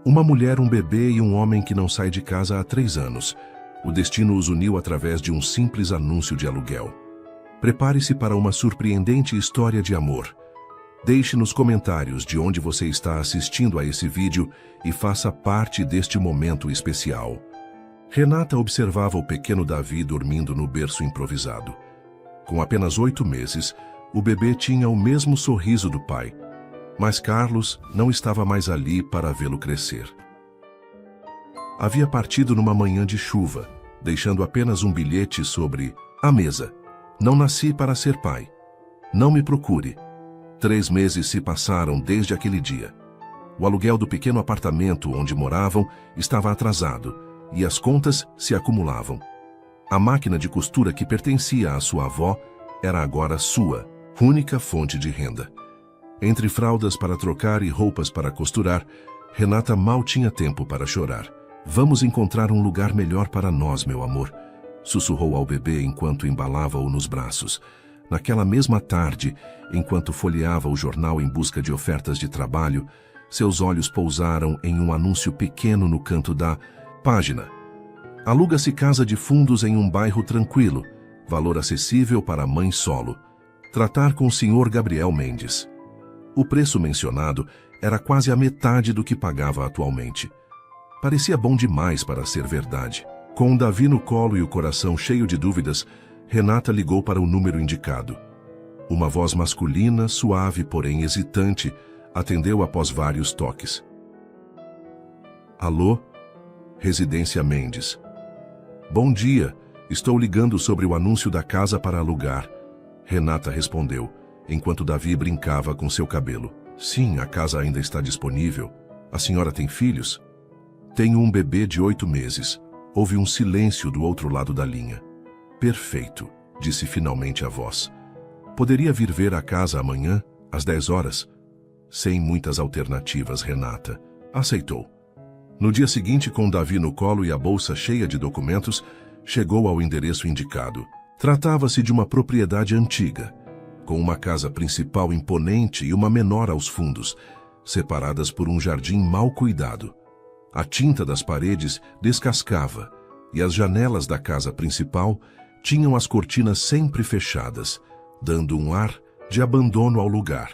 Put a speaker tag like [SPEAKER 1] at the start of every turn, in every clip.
[SPEAKER 1] Uma mulher, um bebê e um homem que não sai de casa há 3 anos. O destino os uniu através de um simples anúncio de aluguel. Prepare-se para uma surpreendente história de amor. Deixe nos comentários de onde você está assistindo a esse vídeo e faça parte deste momento especial. Renata observava o pequeno Davi dormindo no berço improvisado. Com apenas 8 meses, o bebê tinha o mesmo sorriso do pai, mas Carlos não estava mais ali para vê-lo crescer. Havia partido numa manhã de chuva, deixando apenas um bilhete sobre a mesa. Não nasci para ser pai. Não me procure. 3 meses se passaram desde aquele dia. O aluguel do pequeno apartamento onde moravam estava atrasado e as contas se acumulavam. A máquina de costura que pertencia à sua avó era agora sua única fonte de renda. Entre fraldas para trocar e roupas para costurar, Renata mal tinha tempo para chorar. Vamos encontrar um lugar melhor para nós, meu amor, sussurrou ao bebê enquanto embalava-o nos braços. Naquela mesma tarde, enquanto folheava o jornal em busca de ofertas de trabalho, seus olhos pousaram em um anúncio pequeno no canto da página. Aluga-se casa de fundos em um bairro tranquilo, valor acessível para mãe solo. Tratar com o Sr. Gabriel Mendes. O preço mencionado era quase a metade do que pagava atualmente. Parecia bom demais para ser verdade. Com Davi no colo e o coração cheio de dúvidas, Renata ligou para o número indicado. Uma voz masculina, suave, porém hesitante, atendeu após vários toques. Alô? Residência Mendes. Bom dia, estou ligando sobre o anúncio da casa para alugar. Renata respondeu, enquanto Davi brincava com seu cabelo. Sim, a casa ainda está disponível. A senhora tem filhos? Tenho um bebê de 8 meses. Houve um silêncio do outro lado da linha. Perfeito, disse finalmente a voz. Poderia vir ver a casa amanhã, às 10 horas? Sem muitas alternativas, Renata aceitou. No dia seguinte, com Davi no colo e a bolsa cheia de documentos, chegou ao endereço indicado. Tratava-se de uma propriedade antiga, com uma casa principal imponente e uma menor aos fundos, separadas por um jardim mal cuidado. A tinta das paredes descascava e as janelas da casa principal tinham as cortinas sempre fechadas, dando um ar de abandono ao lugar.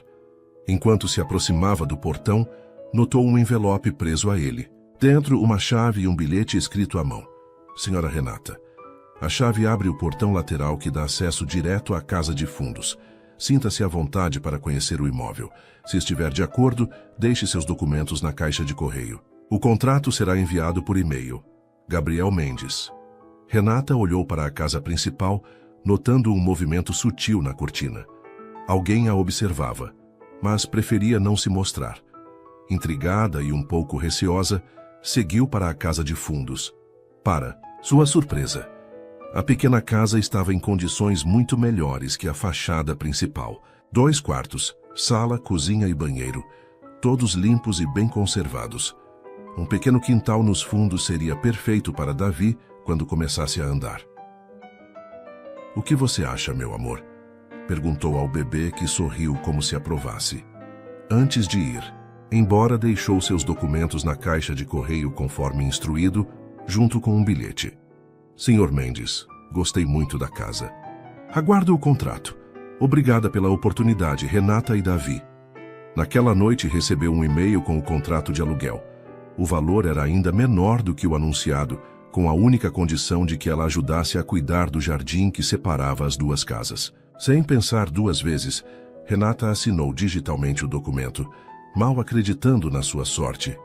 [SPEAKER 1] Enquanto se aproximava do portão, notou um envelope preso a ele. Dentro, uma chave e um bilhete escrito à mão. Senhora Renata. A chave abre o portão lateral que dá acesso direto à casa de fundos. Sinta-se à vontade para conhecer o imóvel. Se estiver de acordo, deixe seus documentos na caixa de correio. O contrato será enviado por e-mail. Gabriel Mendes. Renata olhou para a casa principal, notando um movimento sutil na cortina. Alguém a observava, mas preferia não se mostrar. Intrigada e um pouco receosa, seguiu para a casa de fundos. Para sua surpresa, a pequena casa estava em condições muito melhores que a fachada principal. 2 quartos, sala, cozinha e banheiro, todos limpos e bem conservados. Um pequeno quintal nos fundos seria perfeito para Davi quando começasse a andar. O que você acha, meu amor? Perguntou ao bebê, que sorriu como se aprovasse. Antes de ir, embora deixou seus documentos na caixa de correio conforme instruído, junto com um bilhete. Senhor Mendes, gostei muito da casa. Aguardo o contrato. Obrigada pela oportunidade, Renata e Davi. Naquela noite recebeu um e-mail com o contrato de aluguel. O valor era ainda menor do que o anunciado, com a única condição de que ela ajudasse a cuidar do jardim que separava as 2 casas. Sem pensar 2 vezes, Renata assinou digitalmente o documento, mal acreditando na sua sorte.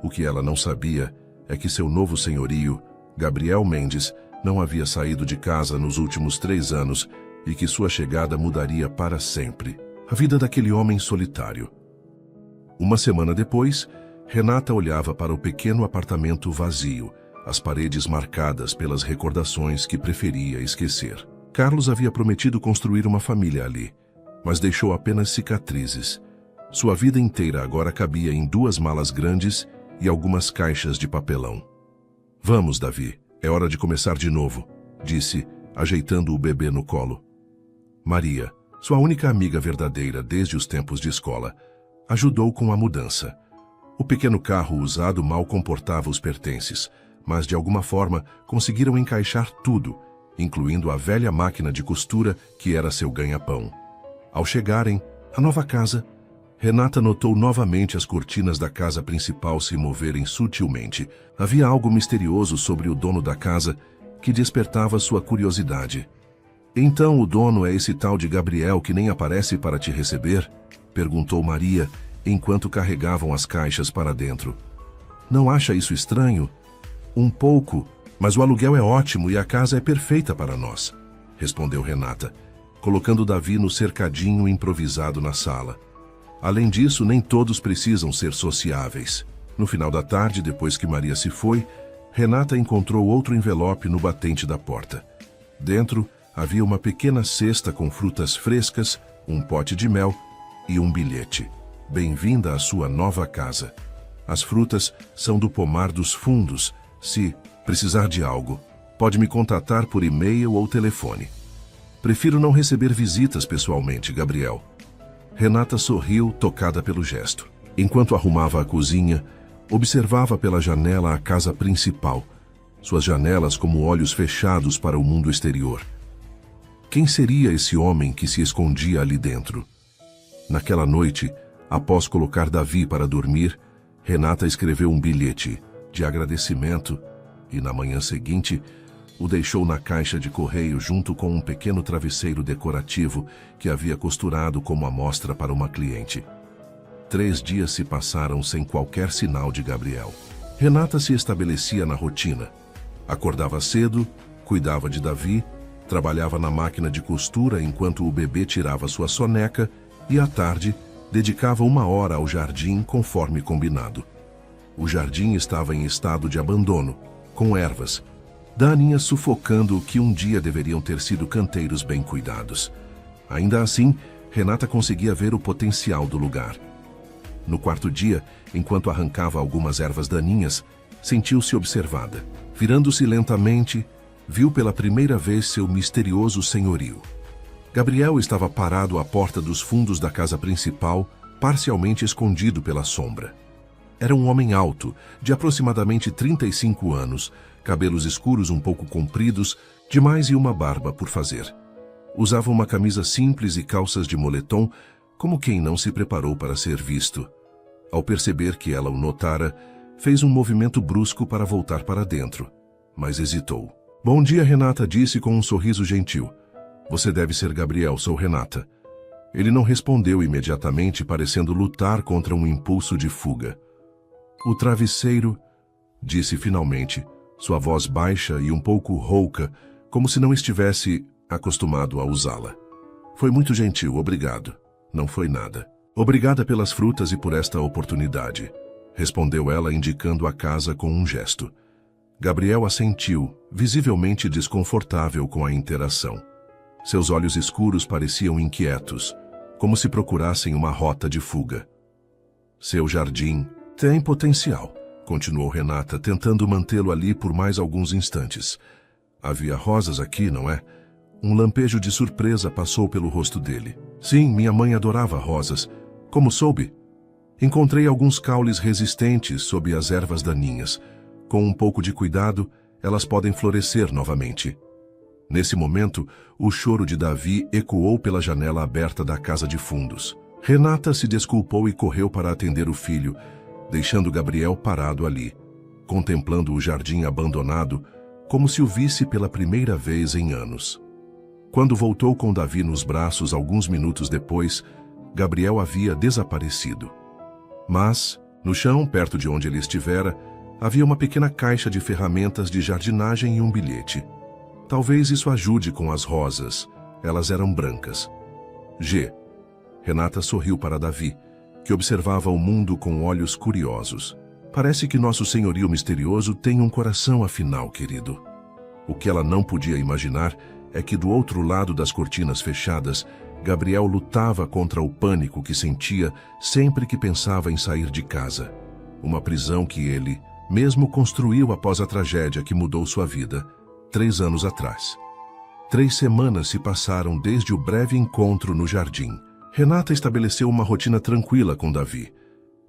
[SPEAKER 1] O que ela não sabia é que seu novo senhorio, Gabriel Mendes, não havia saído de casa nos últimos 3 anos e que sua chegada mudaria para sempre a vida daquele homem solitário. Uma semana depois, Renata olhava para o pequeno apartamento vazio, as paredes marcadas pelas recordações que preferia esquecer. Carlos havia prometido construir uma família ali, mas deixou apenas cicatrizes. Sua vida inteira agora cabia em 2 malas grandes e algumas caixas de papelão. Vamos, Davi, é hora de começar de novo, disse, ajeitando o bebê no colo. Maria, sua única amiga verdadeira desde os tempos de escola, ajudou com a mudança. O pequeno carro usado mal comportava os pertences, mas de alguma forma conseguiram encaixar tudo, incluindo a velha máquina de costura que era seu ganha-pão. Ao chegarem à nova casa, Renata notou novamente as cortinas da casa principal se moverem sutilmente. Havia algo misterioso sobre o dono da casa que despertava sua curiosidade. "Então o dono é esse tal de Gabriel que nem aparece para te receber?" perguntou Maria, enquanto carregavam as caixas para dentro. "Não acha isso estranho?" "Um pouco, mas o aluguel é ótimo e a casa é perfeita para nós", respondeu Renata, colocando Davi no cercadinho improvisado na sala. Além disso, nem todos precisam ser sociáveis. No final da tarde, depois que Maria se foi, Renata encontrou outro envelope no batente da porta. Dentro, havia uma pequena cesta com frutas frescas, um pote de mel e um bilhete. "Bem-vinda à sua nova casa. As frutas são do pomar dos fundos. Se precisar de algo, pode me contatar por e-mail ou telefone. Prefiro não receber visitas pessoalmente, Gabriel." Renata sorriu, tocada pelo gesto. Enquanto arrumava a cozinha, observava pela janela a casa principal, suas janelas como olhos fechados para o mundo exterior. Quem seria esse homem que se escondia ali dentro? Naquela noite, após colocar Davi para dormir, Renata escreveu um bilhete de agradecimento e, na manhã seguinte, o deixou na caixa de correio junto com um pequeno travesseiro decorativo que havia costurado como amostra para uma cliente. 3 dias se passaram sem qualquer sinal de Gabriel. Renata se estabelecia na rotina. Acordava cedo, cuidava de Davi, trabalhava na máquina de costura enquanto o bebê tirava sua soneca e, à tarde, dedicava 1 hora ao jardim conforme combinado. O jardim estava em estado de abandono, com ervas, daninhas sufocando o que um dia deveriam ter sido canteiros bem cuidados. Ainda assim, Renata conseguia ver o potencial do lugar. No 4º dia, enquanto arrancava algumas ervas daninhas, sentiu-se observada. Virando-se lentamente, viu pela primeira vez seu misterioso senhorio. Gabriel estava parado à porta dos fundos da casa principal, parcialmente escondido pela sombra. Era um homem alto, de aproximadamente 35 anos, cabelos escuros um pouco compridos, demais e uma barba por fazer. Usava uma camisa simples e calças de moletom, como quem não se preparou para ser visto. Ao perceber que ela o notara, fez um movimento brusco para voltar para dentro, mas hesitou. "Bom dia, Renata", disse com um sorriso gentil. "Você deve ser Gabriel, sou Renata." Ele não respondeu imediatamente, parecendo lutar contra um impulso de fuga. "O travesseiro", disse finalmente, sua voz baixa e um pouco rouca, como se não estivesse acostumado a usá-la. "Foi muito gentil, obrigado." "Não foi nada." "Obrigada pelas frutas e por esta oportunidade", respondeu ela, indicando a casa com um gesto. Gabriel assentiu, visivelmente desconfortável com a interação. Seus olhos escuros pareciam inquietos, como se procurassem uma rota de fuga. "Seu jardim tem potencial", continuou Renata, tentando mantê-lo ali por mais alguns instantes. "Havia rosas aqui, não é?" Um lampejo de surpresa passou pelo rosto dele. "Sim, minha mãe adorava rosas. Como soube?" "Encontrei alguns caules resistentes sob as ervas daninhas. Com um pouco de cuidado, elas podem florescer novamente." Nesse momento, o choro de Davi ecoou pela janela aberta da casa de fundos. Renata se desculpou e correu para atender o filho, deixando Gabriel parado ali, contemplando o jardim abandonado, como se o visse pela primeira vez em anos. Quando voltou com Davi nos braços alguns minutos depois, Gabriel havia desaparecido. Mas, no chão, perto de onde ele estivera, havia uma pequena caixa de ferramentas de jardinagem e um bilhete. "Talvez isso ajude com as rosas. Elas eram brancas." G. Renata sorriu para Davi, que observava o mundo com olhos curiosos. "Parece que nosso senhorio misterioso tem um coração afinal, querido." O que ela não podia imaginar é que do outro lado das cortinas fechadas, Gabriel lutava contra o pânico que sentia sempre que pensava em sair de casa. Uma prisão que ele mesmo construiu após a tragédia que mudou sua vida, 3 anos atrás. 3 semanas se passaram desde o breve encontro no jardim. Renata estabeleceu uma rotina tranquila com Davi.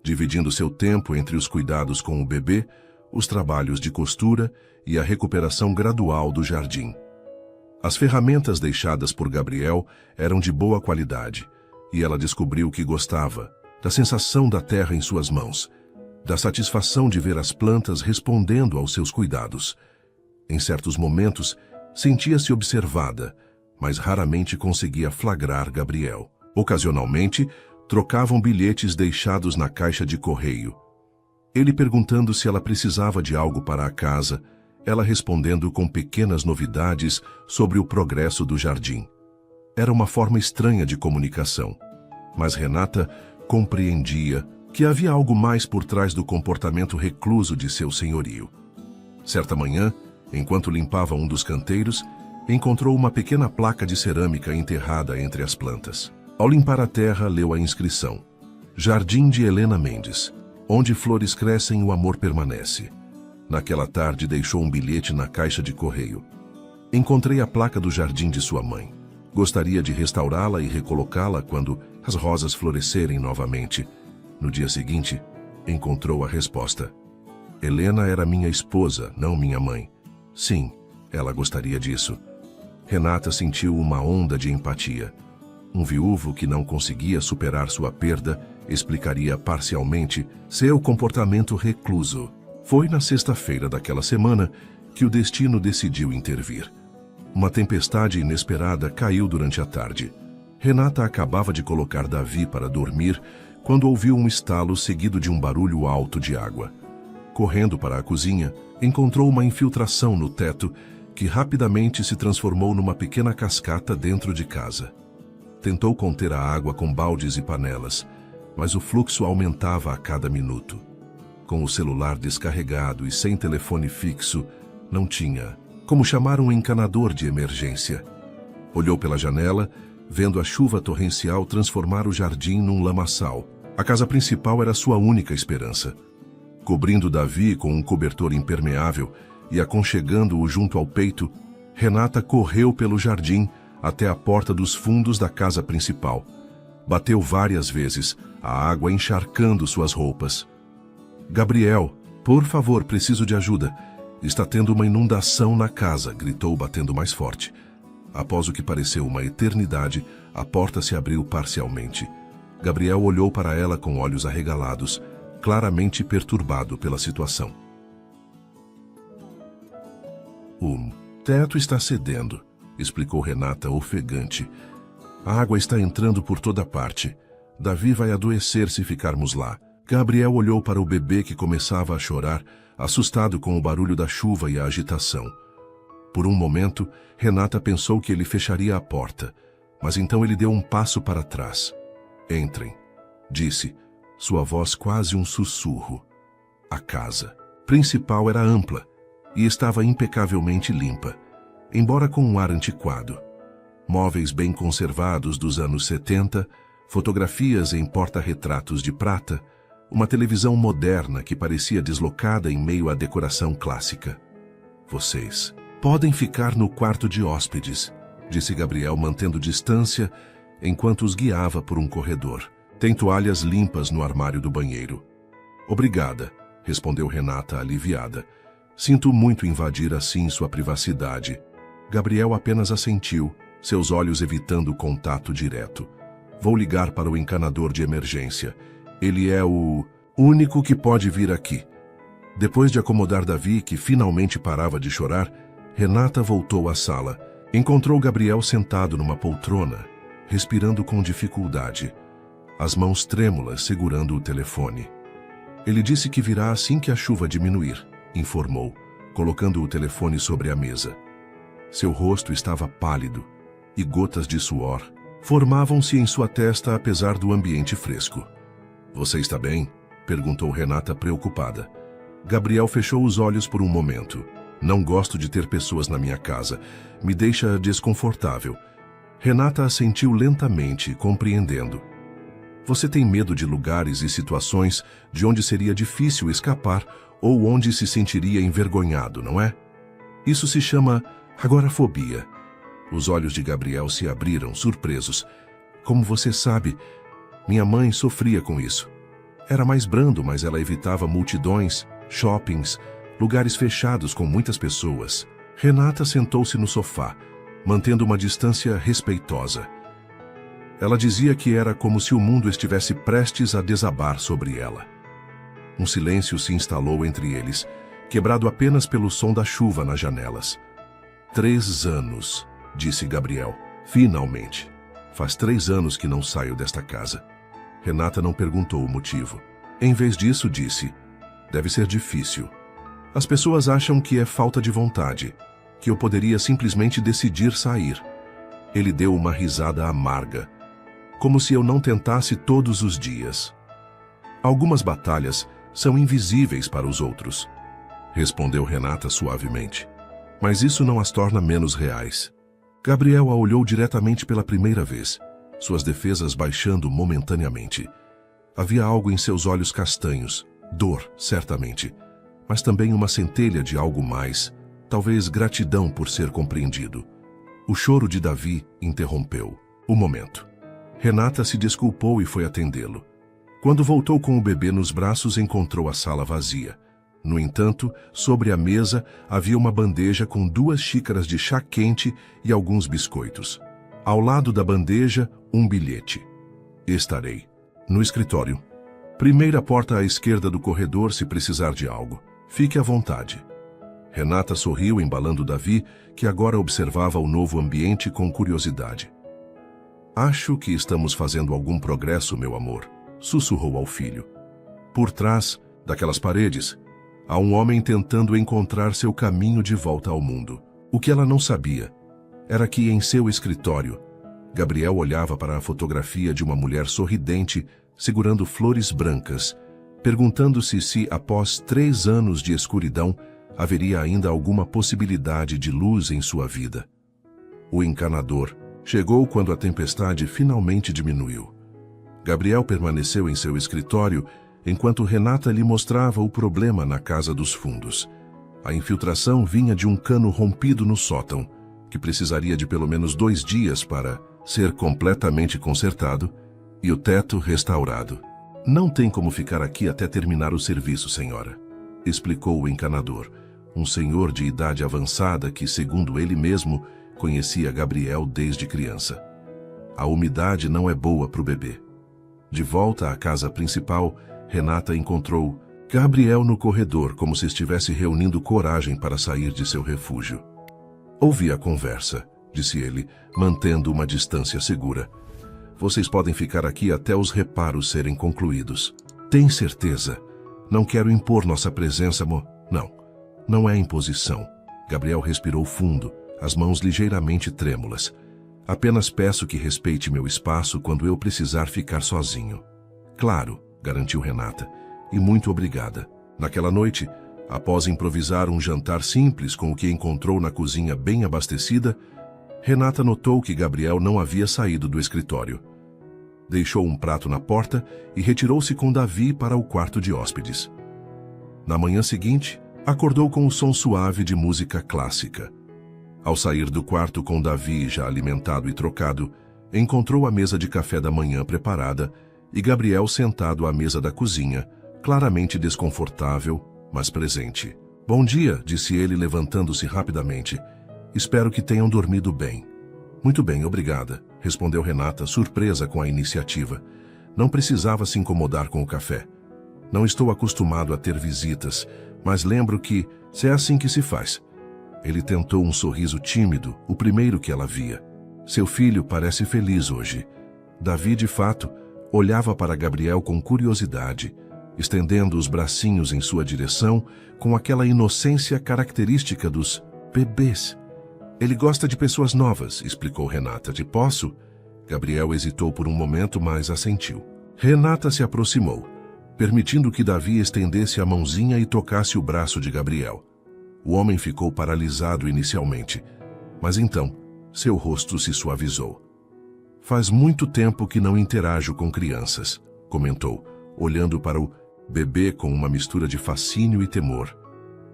[SPEAKER 1] dividindo seu tempo entre os cuidados com o bebê, os trabalhos de costura e a recuperação gradual do jardim. As ferramentas deixadas por Gabriel eram de boa qualidade, e ela descobriu que gostava da sensação da terra em suas mãos, da satisfação de ver as plantas respondendo aos seus cuidados. Em certos momentos, sentia-se observada, mas raramente conseguia flagrar Gabriel. Ocasionalmente, trocavam bilhetes deixados na caixa de correio. Ele perguntando se ela precisava de algo para a casa, ela respondendo com pequenas novidades sobre o progresso do jardim. Era uma forma estranha de comunicação, mas Renata compreendia que havia algo mais por trás do comportamento recluso de seu senhorio. Certa manhã, enquanto limpava um dos canteiros, encontrou uma pequena placa de cerâmica enterrada entre as plantas. Ao limpar a terra, leu a inscrição: Jardim de Helena Mendes, onde flores crescem, o amor permanece. Naquela tarde, deixou um bilhete na caixa de correio. Encontrei a placa do jardim de sua mãe. Gostaria de restaurá-la e recolocá-la quando as rosas florescerem novamente. No dia seguinte, encontrou a resposta. Helena era minha esposa, não minha mãe. Sim, ela gostaria disso. Renata sentiu uma onda de empatia. Um viúvo que não conseguia superar sua perda explicaria parcialmente seu comportamento recluso. Foi na sexta-feira daquela semana que o destino decidiu intervir. Uma tempestade inesperada caiu durante a tarde. Renata acabava de colocar Davi para dormir quando ouviu um estalo seguido de um barulho alto de água. Correndo para a cozinha, encontrou uma infiltração no teto que rapidamente se transformou numa pequena cascata dentro de casa. Tentou conter a água com baldes e panelas, mas o fluxo aumentava a cada minuto. Com o celular descarregado e sem telefone fixo, não tinha como chamar um encanador de emergência. Olhou pela janela, vendo a chuva torrencial transformar o jardim num lamaçal. A casa principal era sua única esperança. Cobrindo Davi com um cobertor impermeável e aconchegando-o junto ao peito, Renata correu pelo jardim até a porta dos fundos da casa principal. Bateu várias vezes, a água encharcando suas roupas. Gabriel, por favor, preciso de ajuda. Está tendo uma inundação na casa, gritou batendo mais forte. Após o que pareceu uma eternidade, a porta se abriu parcialmente. Gabriel olhou para ela com olhos arregalados, claramente perturbado pela situação. O teto está cedendo, explicou Renata ofegante. A água está entrando por toda parte. Davi vai adoecer se ficarmos lá. Gabriel olhou para o bebê que começava a chorar, assustado com o barulho da chuva e a agitação. Por um momento, Renata pensou que ele fecharia a porta, mas então ele deu um passo para trás. Entrem, disse, sua voz quase um sussurro. A casa principal era ampla e estava impecavelmente limpa, embora com um ar antiquado. Móveis bem conservados dos anos 70, fotografias em porta-retratos de prata, uma televisão moderna que parecia deslocada em meio à decoração clássica. Vocês podem ficar no quarto de hóspedes, disse Gabriel mantendo distância enquanto os guiava por um corredor. Tem toalhas limpas no armário do banheiro. Obrigada, respondeu Renata aliviada. Sinto muito invadir assim sua privacidade. Gabriel apenas assentiu, seus olhos evitando o contato direto. Vou ligar para o encanador de emergência. Ele é o único que pode vir aqui. Depois de acomodar Davi, que finalmente parava de chorar, Renata voltou à sala. Encontrou Gabriel sentado numa poltrona, respirando com dificuldade, as mãos trêmulas segurando o telefone. Ele disse que virá assim que a chuva diminuir, informou, colocando o telefone sobre a mesa. Seu rosto estava pálido e gotas de suor formavam-se em sua testa apesar do ambiente fresco. Você está bem? Perguntou Renata preocupada. Gabriel fechou os olhos por um momento. Não gosto de ter pessoas na minha casa. Me deixa desconfortável. Renata assentiu lentamente, compreendendo. Você tem medo de lugares e situações de onde seria difícil escapar ou onde se sentiria envergonhado, não é? Isso se chama agorafobia. Os olhos de Gabriel se abriram, surpresos. Como você sabe, minha mãe sofria com isso. Era mais brando, mas ela evitava multidões, shoppings, lugares fechados com muitas pessoas. Renata sentou-se no sofá, mantendo uma distância respeitosa. Ela dizia que era como se o mundo estivesse prestes a desabar sobre ela. Um silêncio se instalou entre eles, quebrado apenas pelo som da chuva nas janelas. 3 anos, disse Gabriel. Finalmente. Faz 3 anos que não saio desta casa. Renata não perguntou o motivo. Em vez disso, disse: deve ser difícil. As pessoas acham que é falta de vontade, que eu poderia simplesmente decidir sair. Ele deu uma risada amarga, como se eu não tentasse todos os dias. Algumas batalhas são invisíveis para os outros, respondeu Renata suavemente. Mas isso não as torna menos reais. Gabriel a olhou diretamente pela primeira vez, suas defesas baixando momentaneamente. Havia algo em seus olhos castanhos, dor, certamente, mas também uma centelha de algo mais, talvez gratidão por ser compreendido. O choro de Davi interrompeu o momento. Renata se desculpou e foi atendê-lo. Quando voltou com o bebê nos braços, encontrou a sala vazia. No entanto, sobre a mesa havia uma bandeja com 2 xícaras de chá quente e alguns biscoitos. Ao lado da bandeja, um bilhete. Estarei no escritório. Primeira porta à esquerda do corredor se precisar de algo. Fique à vontade. Renata sorriu, embalando Davi, que agora observava o novo ambiente com curiosidade. Acho que estamos fazendo algum progresso, meu amor, sussurrou ao filho. Por trás daquelas paredes, há um homem tentando encontrar seu caminho de volta ao mundo. O que ela não sabia era que em seu escritório, Gabriel olhava para a fotografia de uma mulher sorridente segurando flores brancas, perguntando-se se, após 3 anos de escuridão, haveria ainda alguma possibilidade de luz em sua vida. O encanador chegou quando a tempestade finalmente diminuiu. Gabriel permaneceu em seu escritório enquanto Renata lhe mostrava o problema na casa dos fundos. A infiltração vinha de um cano rompido no sótão, que precisaria de pelo menos 2 dias para ser completamente consertado e o teto restaurado. Não tem como ficar aqui até terminar o serviço, senhora, explicou o encanador, um senhor de idade avançada que, segundo ele mesmo, conhecia Gabriel desde criança. A umidade não é boa para o bebê. De volta à casa principal, Renata encontrou Gabriel no corredor, como se estivesse reunindo coragem para sair de seu refúgio. Ouvi a conversa, disse ele, mantendo uma distância segura. Vocês podem ficar aqui até os reparos serem concluídos. Tem certeza? Não quero impor nossa presença, Não é imposição. Gabriel respirou fundo, as mãos ligeiramente trêmulas. Apenas peço que respeite meu espaço quando eu precisar ficar sozinho. Claro, garantiu Renata, e muito obrigada. Naquela noite, após improvisar um jantar simples com o que encontrou na cozinha bem abastecida, Renata notou que Gabriel não havia saído do escritório. Deixou um prato na porta e retirou-se com Davi para o quarto de hóspedes. Na manhã seguinte, acordou com o som suave de música clássica. Ao sair do quarto com Davi já alimentado e trocado, encontrou a mesa de café da manhã preparada e Gabriel sentado à mesa da cozinha, claramente desconfortável, mas presente. Bom dia, disse ele levantando-se rapidamente. Espero que tenham dormido bem. Muito bem, obrigada, respondeu Renata, surpresa com a iniciativa. Não precisava se incomodar com o café. Não estou acostumado a ter visitas, mas lembro que é assim que se faz. Ele tentou um sorriso tímido, o primeiro que ela via. Seu filho parece feliz hoje. Davi, de fato, olhava para Gabriel com curiosidade, estendendo os bracinhos em sua direção com aquela inocência característica dos bebês. Ele gosta de pessoas novas, explicou Renata. De posso? Gabriel hesitou por um momento, mas assentiu. Renata se aproximou, permitindo que Davi estendesse a mãozinha e tocasse o braço de Gabriel. O homem ficou paralisado inicialmente, mas então seu rosto se suavizou. Faz muito tempo que não interajo com crianças, comentou, olhando para o bebê com uma mistura de fascínio e temor.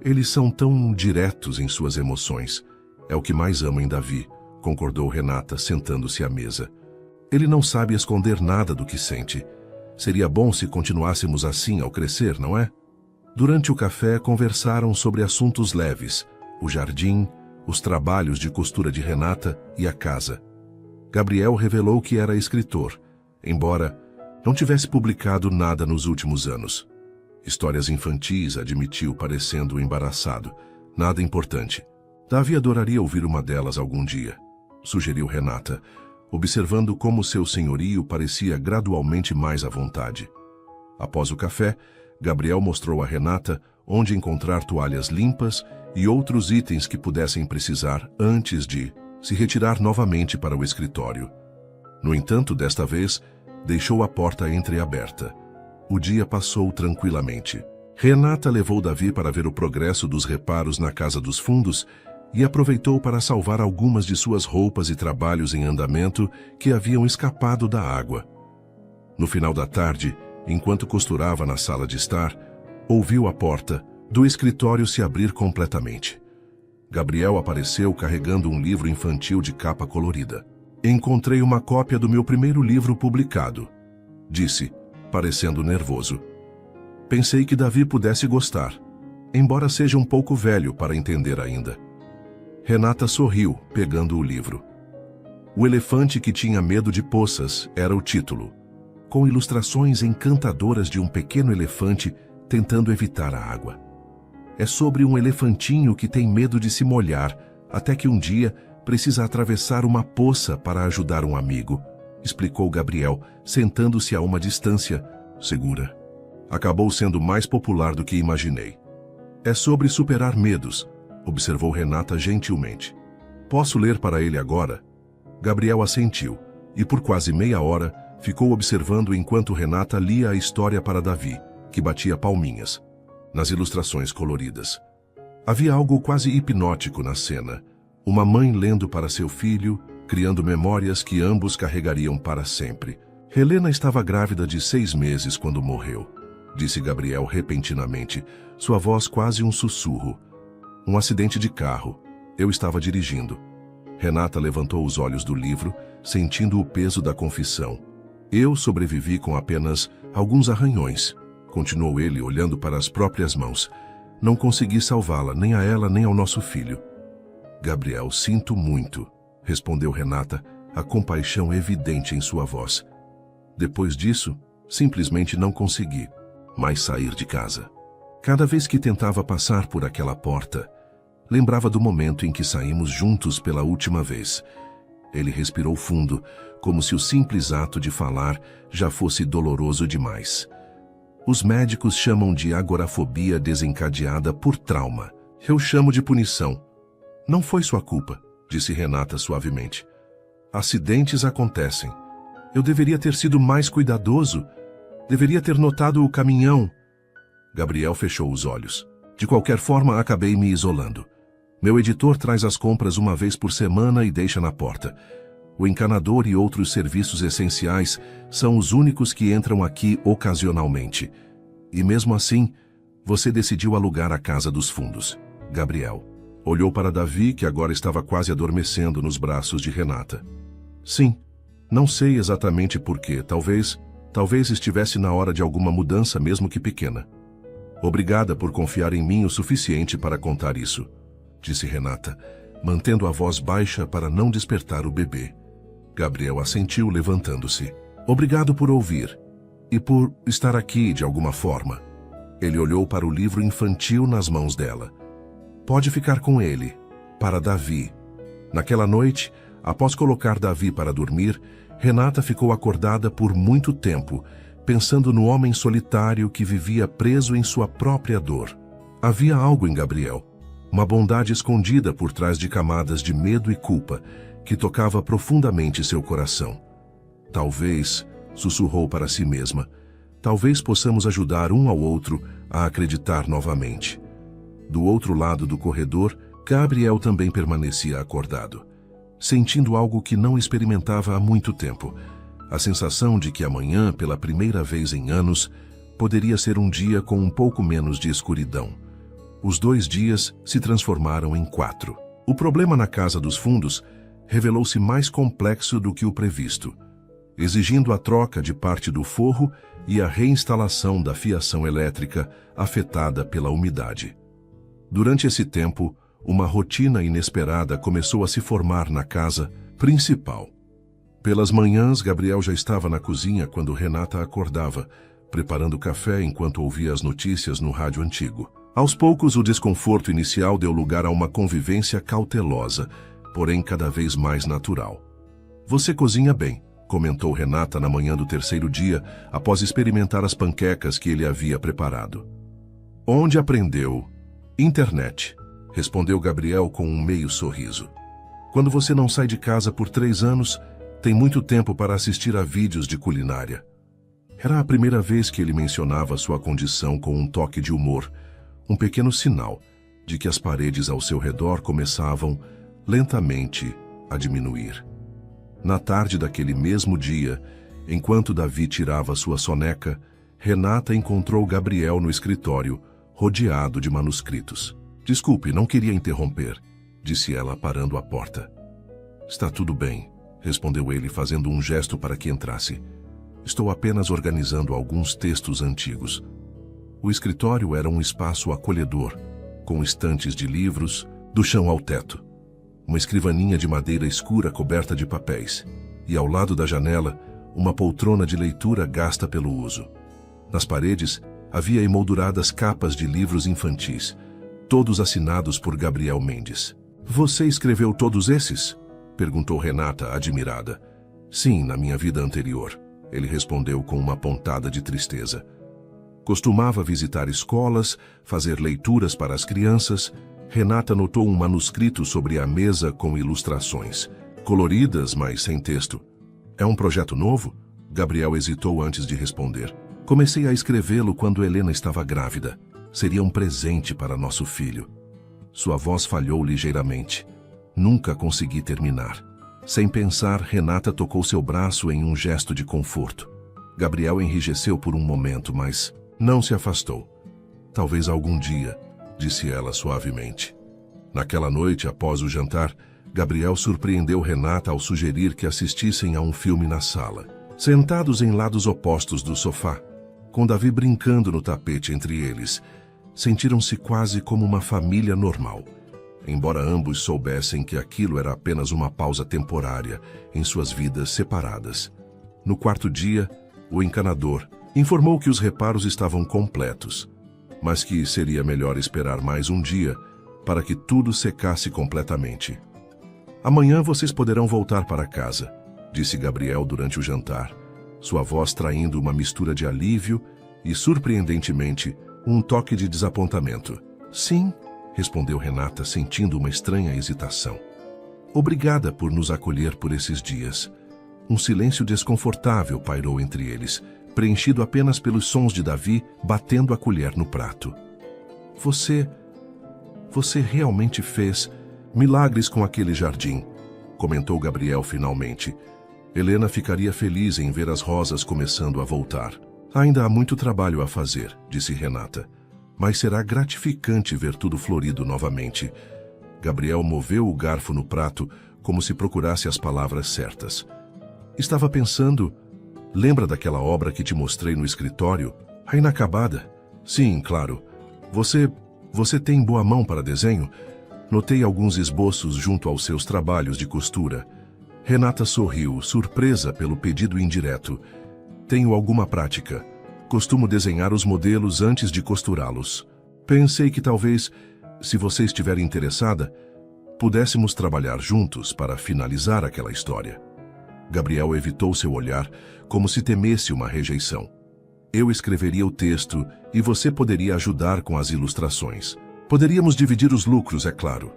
[SPEAKER 1] Eles são tão diretos em suas emoções. É o que mais amo em Davi, concordou Renata, sentando-se à mesa. Ele não sabe esconder nada do que sente. Seria bom se continuássemos assim ao crescer, não é? Durante o café, conversaram sobre assuntos leves, o jardim, os trabalhos de costura de Renata e a casa. Gabriel revelou que era escritor, embora não tivesse publicado nada nos últimos anos. Histórias infantis, admitiu, parecendo embaraçado. Nada importante. Davi adoraria ouvir uma delas algum dia, sugeriu Renata, observando como seu senhorio parecia gradualmente mais à vontade. Após o café, Gabriel mostrou a Renata onde encontrar toalhas limpas e outros itens que pudessem precisar antes de se retirar novamente para o escritório. No entanto, desta vez, deixou a porta entreaberta. O dia passou tranquilamente. Renata levou Davi para ver o progresso dos reparos na Casa dos Fundos e aproveitou para salvar algumas de suas roupas e trabalhos em andamento que haviam escapado da água. No final da tarde, enquanto costurava na sala de estar, ouviu a porta do escritório se abrir completamente. Gabriel apareceu carregando um livro infantil de capa colorida. Encontrei uma cópia do meu primeiro livro publicado, disse, parecendo nervoso. Pensei que Davi pudesse gostar, embora seja um pouco velho para entender ainda. Renata sorriu, pegando o livro. O elefante que tinha medo de poças era o título, com ilustrações encantadoras de um pequeno elefante tentando evitar a água. É sobre um elefantinho que tem medo de se molhar, até que um dia precisa atravessar uma poça para ajudar um amigo, explicou Gabriel, sentando-se a uma distância segura. Acabou sendo mais popular do que imaginei. É sobre superar medos, observou Renata gentilmente. Posso ler para ele agora? Gabriel assentiu, e por quase meia hora ficou observando enquanto Renata lia a história para Davi, que batia palminhas, nas ilustrações coloridas. Havia algo quase hipnótico na cena. Uma mãe lendo para seu filho, criando memórias que ambos carregariam para sempre. Helena estava grávida de 6 meses quando morreu, disse Gabriel repentinamente, sua voz quase um sussurro. Um acidente de carro. Eu estava dirigindo. Renata levantou os olhos do livro, sentindo o peso da confissão. Eu sobrevivi com apenas alguns arranhões, continuou ele olhando para as próprias mãos. Não consegui salvá-la, nem a ela, nem ao nosso filho. Gabriel, sinto muito, respondeu Renata, a compaixão evidente em sua voz. Depois disso, simplesmente não consegui mais sair de casa. Cada vez que tentava passar por aquela porta, lembrava do momento em que saímos juntos pela última vez. Ele respirou fundo, como se o simples ato de falar já fosse doloroso demais. Os médicos chamam de agorafobia desencadeada por trauma. Eu chamo de punição. Não foi sua culpa, disse Renata suavemente. Acidentes acontecem. Eu deveria ter sido mais cuidadoso. Deveria ter notado o caminhão. Gabriel fechou os olhos. De qualquer forma, acabei me isolando. Meu editor traz as compras uma vez por semana e deixa na porta. O encanador e outros serviços essenciais são os únicos que entram aqui ocasionalmente. E mesmo assim, você decidiu alugar a Casa dos Fundos. Gabriel olhou para Davi, que agora estava quase adormecendo nos braços de Renata. Sim, não sei exatamente porquê. Talvez estivesse na hora de alguma mudança, mesmo que pequena. Obrigada por confiar em mim o suficiente para contar isso, disse Renata, mantendo a voz baixa para não despertar o bebê. Gabriel assentiu, levantando-se. Obrigado por ouvir e por estar aqui de alguma forma. Ele olhou para o livro infantil nas mãos dela. Pode ficar com ele, para Davi. Naquela noite, após colocar Davi para dormir, Renata ficou acordada por muito tempo, pensando no homem solitário que vivia preso em sua própria dor. Havia algo em Gabriel, uma bondade escondida por trás de camadas de medo e culpa, que tocava profundamente seu coração. Talvez, sussurrou para si mesma, talvez possamos ajudar um ao outro a acreditar novamente. Do outro lado do corredor, Gabriel também permanecia acordado, sentindo algo que não experimentava há muito tempo, a sensação de que amanhã, pela primeira vez em anos, poderia ser um dia com um pouco menos de escuridão. Os 2 dias se transformaram em 4. O problema na Casa dos Fundos revelou-se mais complexo do que o previsto. exigindo a troca de parte do forro e a reinstalação da fiação elétrica afetada pela umidade. Durante esse tempo, uma rotina inesperada começou a se formar na casa principal. Pelas manhãs, Gabriel já estava na cozinha quando Renata acordava, preparando café enquanto ouvia as notícias no rádio antigo. Aos poucos, o desconforto inicial deu lugar a uma convivência cautelosa, porém cada vez mais natural. "Você cozinha bem", comentou Renata na manhã do terceiro dia, após experimentar as panquecas que ele havia preparado. "Onde aprendeu?" "Internet", respondeu Gabriel com um meio sorriso. "Quando você não sai de casa por 3 anos, tem muito tempo para assistir a vídeos de culinária." Era a primeira vez que ele mencionava sua condição com um toque de humor, um pequeno sinal de que as paredes ao seu redor começavam, lentamente, a diminuir. Na tarde daquele mesmo dia, enquanto Davi tirava sua soneca, Renata encontrou Gabriel no escritório, rodeado de manuscritos. "Desculpe, não queria interromper", disse ela, parando à porta. "Está tudo bem", respondeu ele, fazendo um gesto para que entrasse. "Estou apenas organizando alguns textos antigos." O escritório era um espaço acolhedor, com estantes de livros, do chão ao teto. Uma escrivaninha de madeira escura coberta de papéis, e ao lado da janela, uma poltrona de leitura gasta pelo uso. Nas paredes, havia emolduradas capas de livros infantis, todos assinados por Gabriel Mendes. "Você escreveu todos esses?" perguntou Renata, admirada. "Sim, na minha vida anterior", ele respondeu com uma pontada de tristeza. Costumava visitar escolas, fazer leituras para as crianças. Renata notou um manuscrito sobre a mesa com ilustrações, coloridas, mas sem texto. "É um projeto novo?" Gabriel hesitou antes de responder. "Comecei a escrevê-lo quando Helena estava grávida. Seria um presente para nosso filho." Sua voz falhou ligeiramente. "Nunca consegui terminar." Sem pensar, Renata tocou seu braço em um gesto de conforto. Gabriel enrijeceu por um momento, mas não se afastou. "Talvez algum dia", disse ela suavemente. Naquela noite, após o jantar, Gabriel surpreendeu Renata ao sugerir que assistissem a um filme na sala. Sentados em lados opostos do sofá, com Davi brincando no tapete entre eles, sentiram-se quase como uma família normal, embora ambos soubessem que aquilo era apenas uma pausa temporária em suas vidas separadas. No quarto dia, o encanador informou que os reparos estavam completos, mas que seria melhor esperar mais um dia para que tudo secasse completamente. "Amanhã vocês poderão voltar para casa", disse Gabriel durante o jantar, sua voz traindo uma mistura de alívio e, surpreendentemente, um toque de desapontamento. "Sim", respondeu Renata, sentindo uma estranha hesitação. "Obrigada por nos acolher por esses dias." Um silêncio desconfortável pairou entre eles, preenchido apenas pelos sons de Davi batendo a colher no prato. Você realmente fez milagres com aquele jardim", comentou Gabriel finalmente. Helena ficaria feliz em ver as rosas começando a voltar. "Ainda há muito trabalho a fazer", disse Renata, "mas será gratificante ver tudo florido novamente." Gabriel moveu o garfo no prato como se procurasse as palavras certas. "Estava pensando... Lembra daquela obra que te mostrei no escritório? A inacabada?" "Sim, claro. Você tem boa mão para desenho? Notei alguns esboços junto aos seus trabalhos de costura." Renata sorriu, surpresa pelo pedido indireto. "Tenho alguma prática. Costumo desenhar os modelos antes de costurá-los. Pensei que talvez, se você estiver interessada, pudéssemos trabalhar juntos para finalizar aquela história." Gabriel evitou seu olhar, como se temesse uma rejeição. "Eu escreveria o texto e você poderia ajudar com as ilustrações. Poderíamos dividir os lucros, é claro."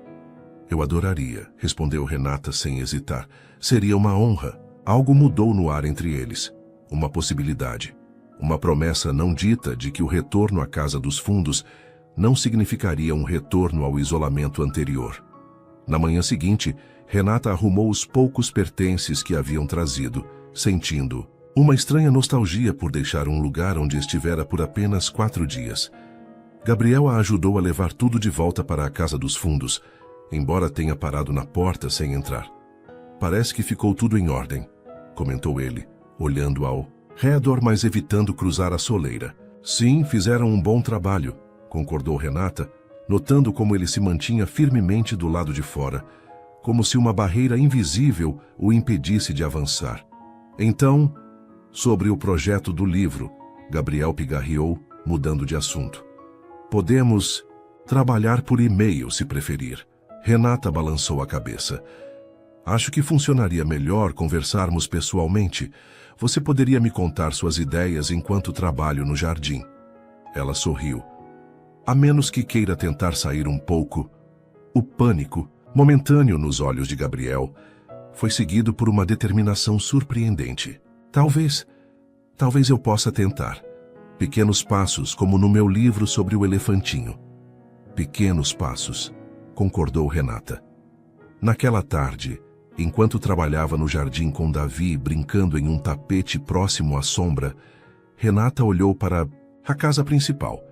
[SPEAKER 1] "Eu adoraria", respondeu Renata sem hesitar. "Seria uma honra." Algo mudou no ar entre eles. Uma possibilidade. Uma promessa não dita de que o retorno à casa dos fundos não significaria um retorno ao isolamento anterior. Na manhã seguinte, Renata arrumou os poucos pertences que haviam trazido, sentindo uma estranha nostalgia por deixar um lugar onde estivera por apenas 4 dias. Gabriel a ajudou a levar tudo de volta para a casa dos fundos, embora tenha parado na porta sem entrar. "Parece que ficou tudo em ordem", comentou ele, olhando ao redor, mas evitando cruzar a soleira. Sim, fizeram um bom trabalho, concordou Renata, notando como ele se mantinha firmemente do lado de fora, como se uma barreira invisível o impedisse de avançar. Então, sobre o projeto do livro, Gabriel pigarreou, mudando de assunto. Podemos trabalhar por e-mail, se preferir. Renata balançou a cabeça. Acho que funcionaria melhor conversarmos pessoalmente. Você poderia me contar suas ideias enquanto trabalho no jardim. Ela sorriu. A menos que queira tentar sair um pouco. O pânico, momentâneo nos olhos de Gabriel, foi seguido por uma determinação surpreendente. Talvez eu possa tentar. Pequenos passos, como no meu livro sobre o elefantinho. Pequenos passos, concordou Renata. Naquela tarde, enquanto trabalhava no jardim com Davi brincando em um tapete próximo à sombra, Renata olhou para a casa principal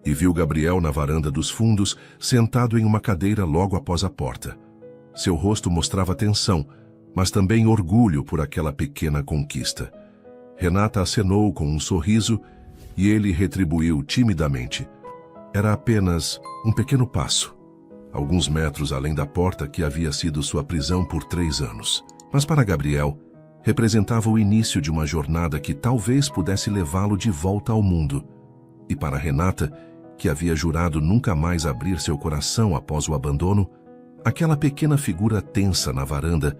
[SPEAKER 1] e viu Gabriel na varanda dos fundos, sentado em uma cadeira logo após a porta. Seu rosto mostrava tensão, mas também orgulho por aquela pequena conquista. Renata acenou com um sorriso e ele retribuiu timidamente. Era apenas um pequeno passo, alguns metros além da porta que havia sido sua prisão por 3 anos. Mas para Gabriel, representava o início de uma jornada que talvez pudesse levá-lo de volta ao mundo. E para Renata, que havia jurado nunca mais abrir seu coração após o abandono, aquela pequena figura tensa na varanda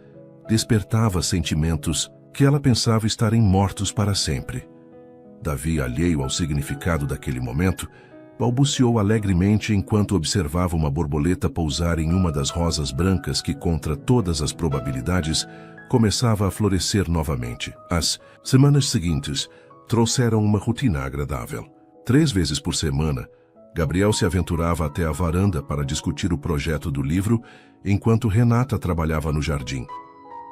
[SPEAKER 1] despertava sentimentos que ela pensava estarem mortos para sempre. Davi, alheio ao significado daquele momento, balbuciou alegremente enquanto observava uma borboleta pousar em uma das rosas brancas que, contra todas as probabilidades, começava a florescer novamente. As semanas seguintes trouxeram uma rotina agradável. 3 vezes por semana, Gabriel se aventurava até a varanda para discutir o projeto do livro, enquanto Renata trabalhava no jardim.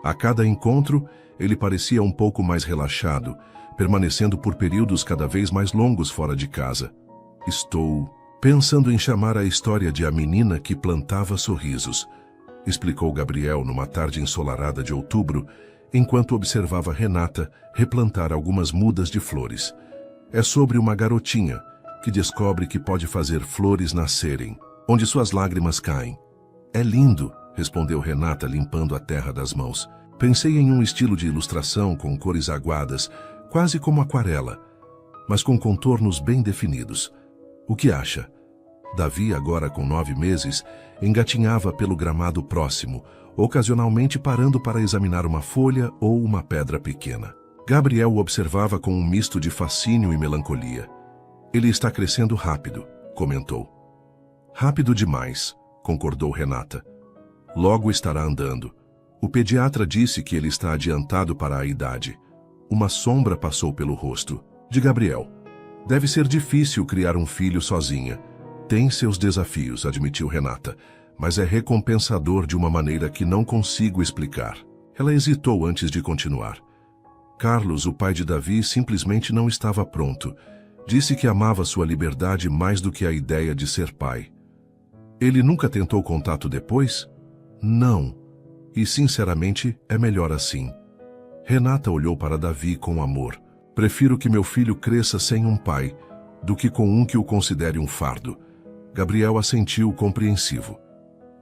[SPEAKER 1] A cada encontro, ele parecia um pouco mais relaxado, permanecendo por períodos cada vez mais longos fora de casa. Estou pensando em chamar a história de A Menina que Plantava Sorrisos, explicou Gabriel numa tarde ensolarada de outubro, enquanto observava Renata replantar algumas mudas de flores. É sobre uma garotinha que descobre que pode fazer flores nascerem, onde suas lágrimas caem. É lindo, respondeu Renata limpando a terra das mãos. Pensei em um estilo de ilustração com cores aguadas, quase como aquarela, mas com contornos bem definidos. O que acha? Davi, agora com 9 meses, engatinhava pelo gramado próximo, ocasionalmente parando para examinar uma folha ou uma pedra pequena. Gabriel o observava com um misto de fascínio e melancolia. Ele está crescendo rápido, comentou. Rápido demais, concordou Renata. Logo estará andando. O pediatra disse que ele está adiantado para a idade. Uma sombra passou pelo rosto de Gabriel. Deve ser difícil criar um filho sozinha. Tem seus desafios, admitiu Renata, mas é recompensador de uma maneira que não consigo explicar. Ela hesitou antes de continuar. Carlos, o pai de Davi, simplesmente não estava pronto. Disse que amava sua liberdade mais do que a ideia de ser pai. Ele nunca tentou contato depois? Não. E, sinceramente, é melhor assim. Renata olhou para Davi com amor. Prefiro que meu filho cresça sem um pai, do que com um que o considere um fardo. Gabriel assentiu compreensivo.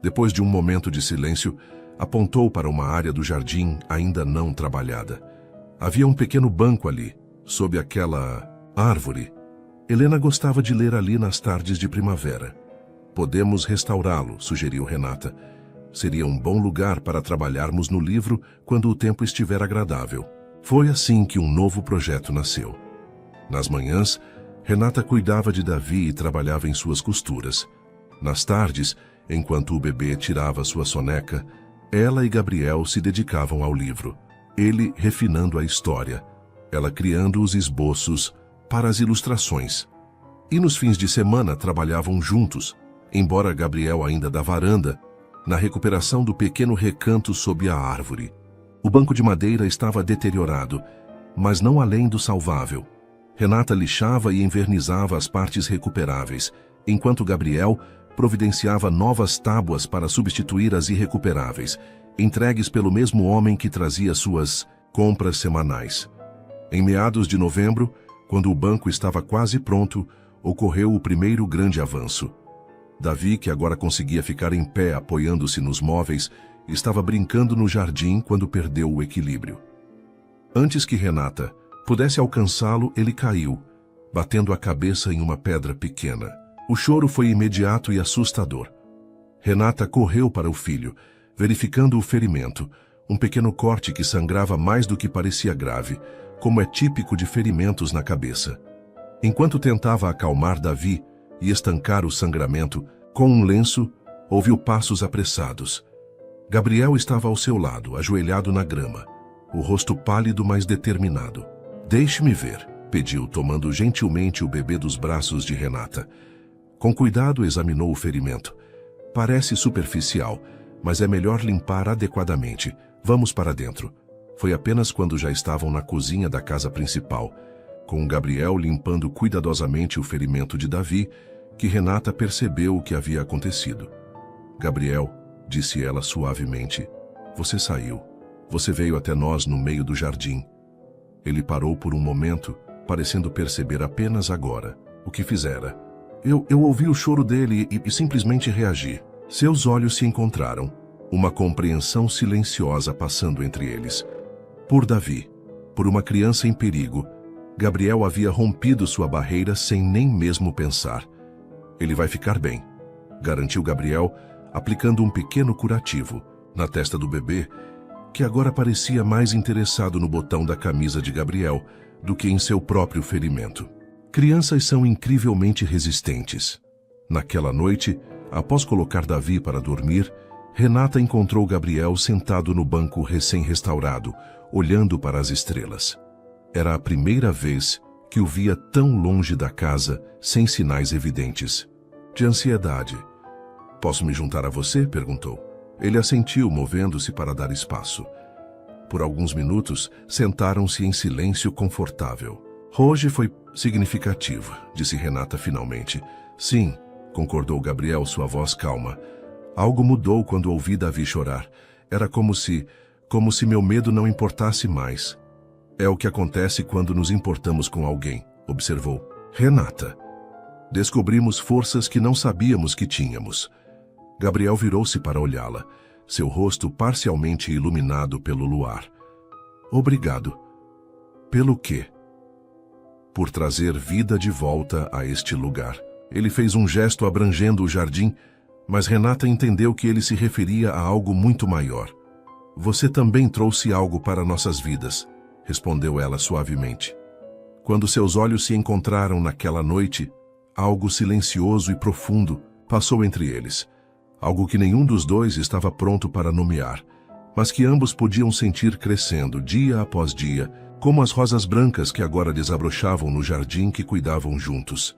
[SPEAKER 1] Depois de um momento de silêncio, apontou para uma área do jardim ainda não trabalhada. Havia um pequeno banco ali, sob aquela árvore. Helena gostava de ler ali nas tardes de primavera. Podemos restaurá-lo, sugeriu Renata. Seria um bom lugar para trabalharmos no livro quando o tempo estiver agradável. Foi assim que um novo projeto nasceu. Nas manhãs, Renata cuidava de Davi e trabalhava em suas costuras. Nas tardes, enquanto o bebê tirava sua soneca, ela e Gabriel se dedicavam ao livro. Ele refinando a história, ela criando os esboços para as ilustrações. E nos fins de semana trabalhavam juntos, embora Gabriel ainda da varanda, na recuperação do pequeno recanto sob a árvore. O banco de madeira estava deteriorado, mas não além do salvável. Renata lixava e envernizava as partes recuperáveis, enquanto Gabriel providenciava novas tábuas para substituir as irrecuperáveis, entregues pelo mesmo homem que trazia suas compras semanais. Em meados de novembro, quando o banco estava quase pronto, ocorreu o primeiro grande avanço. Davi, que agora conseguia ficar em pé apoiando-se nos móveis, estava brincando no jardim quando perdeu o equilíbrio. Antes que Renata pudesse alcançá-lo, ele caiu, batendo a cabeça em uma pedra pequena. O choro foi imediato e assustador. Renata correu para o filho, verificando o ferimento, um pequeno corte que sangrava mais do que parecia grave, como é típico de ferimentos na cabeça. Enquanto tentava acalmar Davi e estancar o sangramento, com um lenço, ouviu passos apressados. Gabriel estava ao seu lado, ajoelhado na grama, o rosto pálido, mas determinado. "Deixe-me ver", pediu, tomando gentilmente o bebê dos braços de Renata. Com cuidado examinou o ferimento. "Parece superficial, mas é melhor limpar adequadamente. Vamos para dentro." Foi apenas quando já estavam na cozinha da casa principal, com Gabriel limpando cuidadosamente o ferimento de Davi, que Renata percebeu o que havia acontecido. "Gabriel", disse ela suavemente, "você saiu. Você veio até nós no meio do jardim." Ele parou por um momento, parecendo perceber apenas agora o que fizera. Eu ouvi o choro dele e simplesmente reagi." Seus olhos se encontraram, uma compreensão silenciosa passando entre eles. Por Davi, por uma criança em perigo, Gabriel havia rompido sua barreira sem nem mesmo pensar. "Ele vai ficar bem", garantiu Gabriel, aplicando um pequeno curativo na testa do bebê, que agora parecia mais interessado no botão da camisa de Gabriel do que em seu próprio ferimento. Crianças são incrivelmente resistentes. Naquela noite, após colocar Davi para dormir, Renata encontrou Gabriel sentado no banco recém-restaurado, olhando para as estrelas. Era a primeira vez que o via tão longe da casa, sem sinais evidentes de ansiedade. "Posso me juntar a você?", perguntou. Ele assentiu, movendo-se para dar espaço. Por alguns minutos, sentaram-se em silêncio confortável. "Hoje foi significativo", disse Renata finalmente. "Sim", concordou Gabriel, sua voz calma. "Algo mudou quando ouvi Davi chorar. Era como se meu medo não importasse mais." "É o que acontece quando nos importamos com alguém", observou Renata. "Descobrimos forças que não sabíamos que tínhamos." Gabriel virou-se para olhá-la, seu rosto parcialmente iluminado pelo luar. "Obrigado." "Pelo quê?" "Por trazer vida de volta a este lugar." Ele fez um gesto abrangendo o jardim, mas Renata entendeu que ele se referia a algo muito maior. "Você também trouxe algo para nossas vidas", respondeu ela suavemente. Quando seus olhos se encontraram naquela noite, algo silencioso e profundo passou entre eles. Algo que nenhum dos dois estava pronto para nomear, mas que ambos podiam sentir crescendo dia após dia, como as rosas brancas que agora desabrochavam no jardim que cuidavam juntos.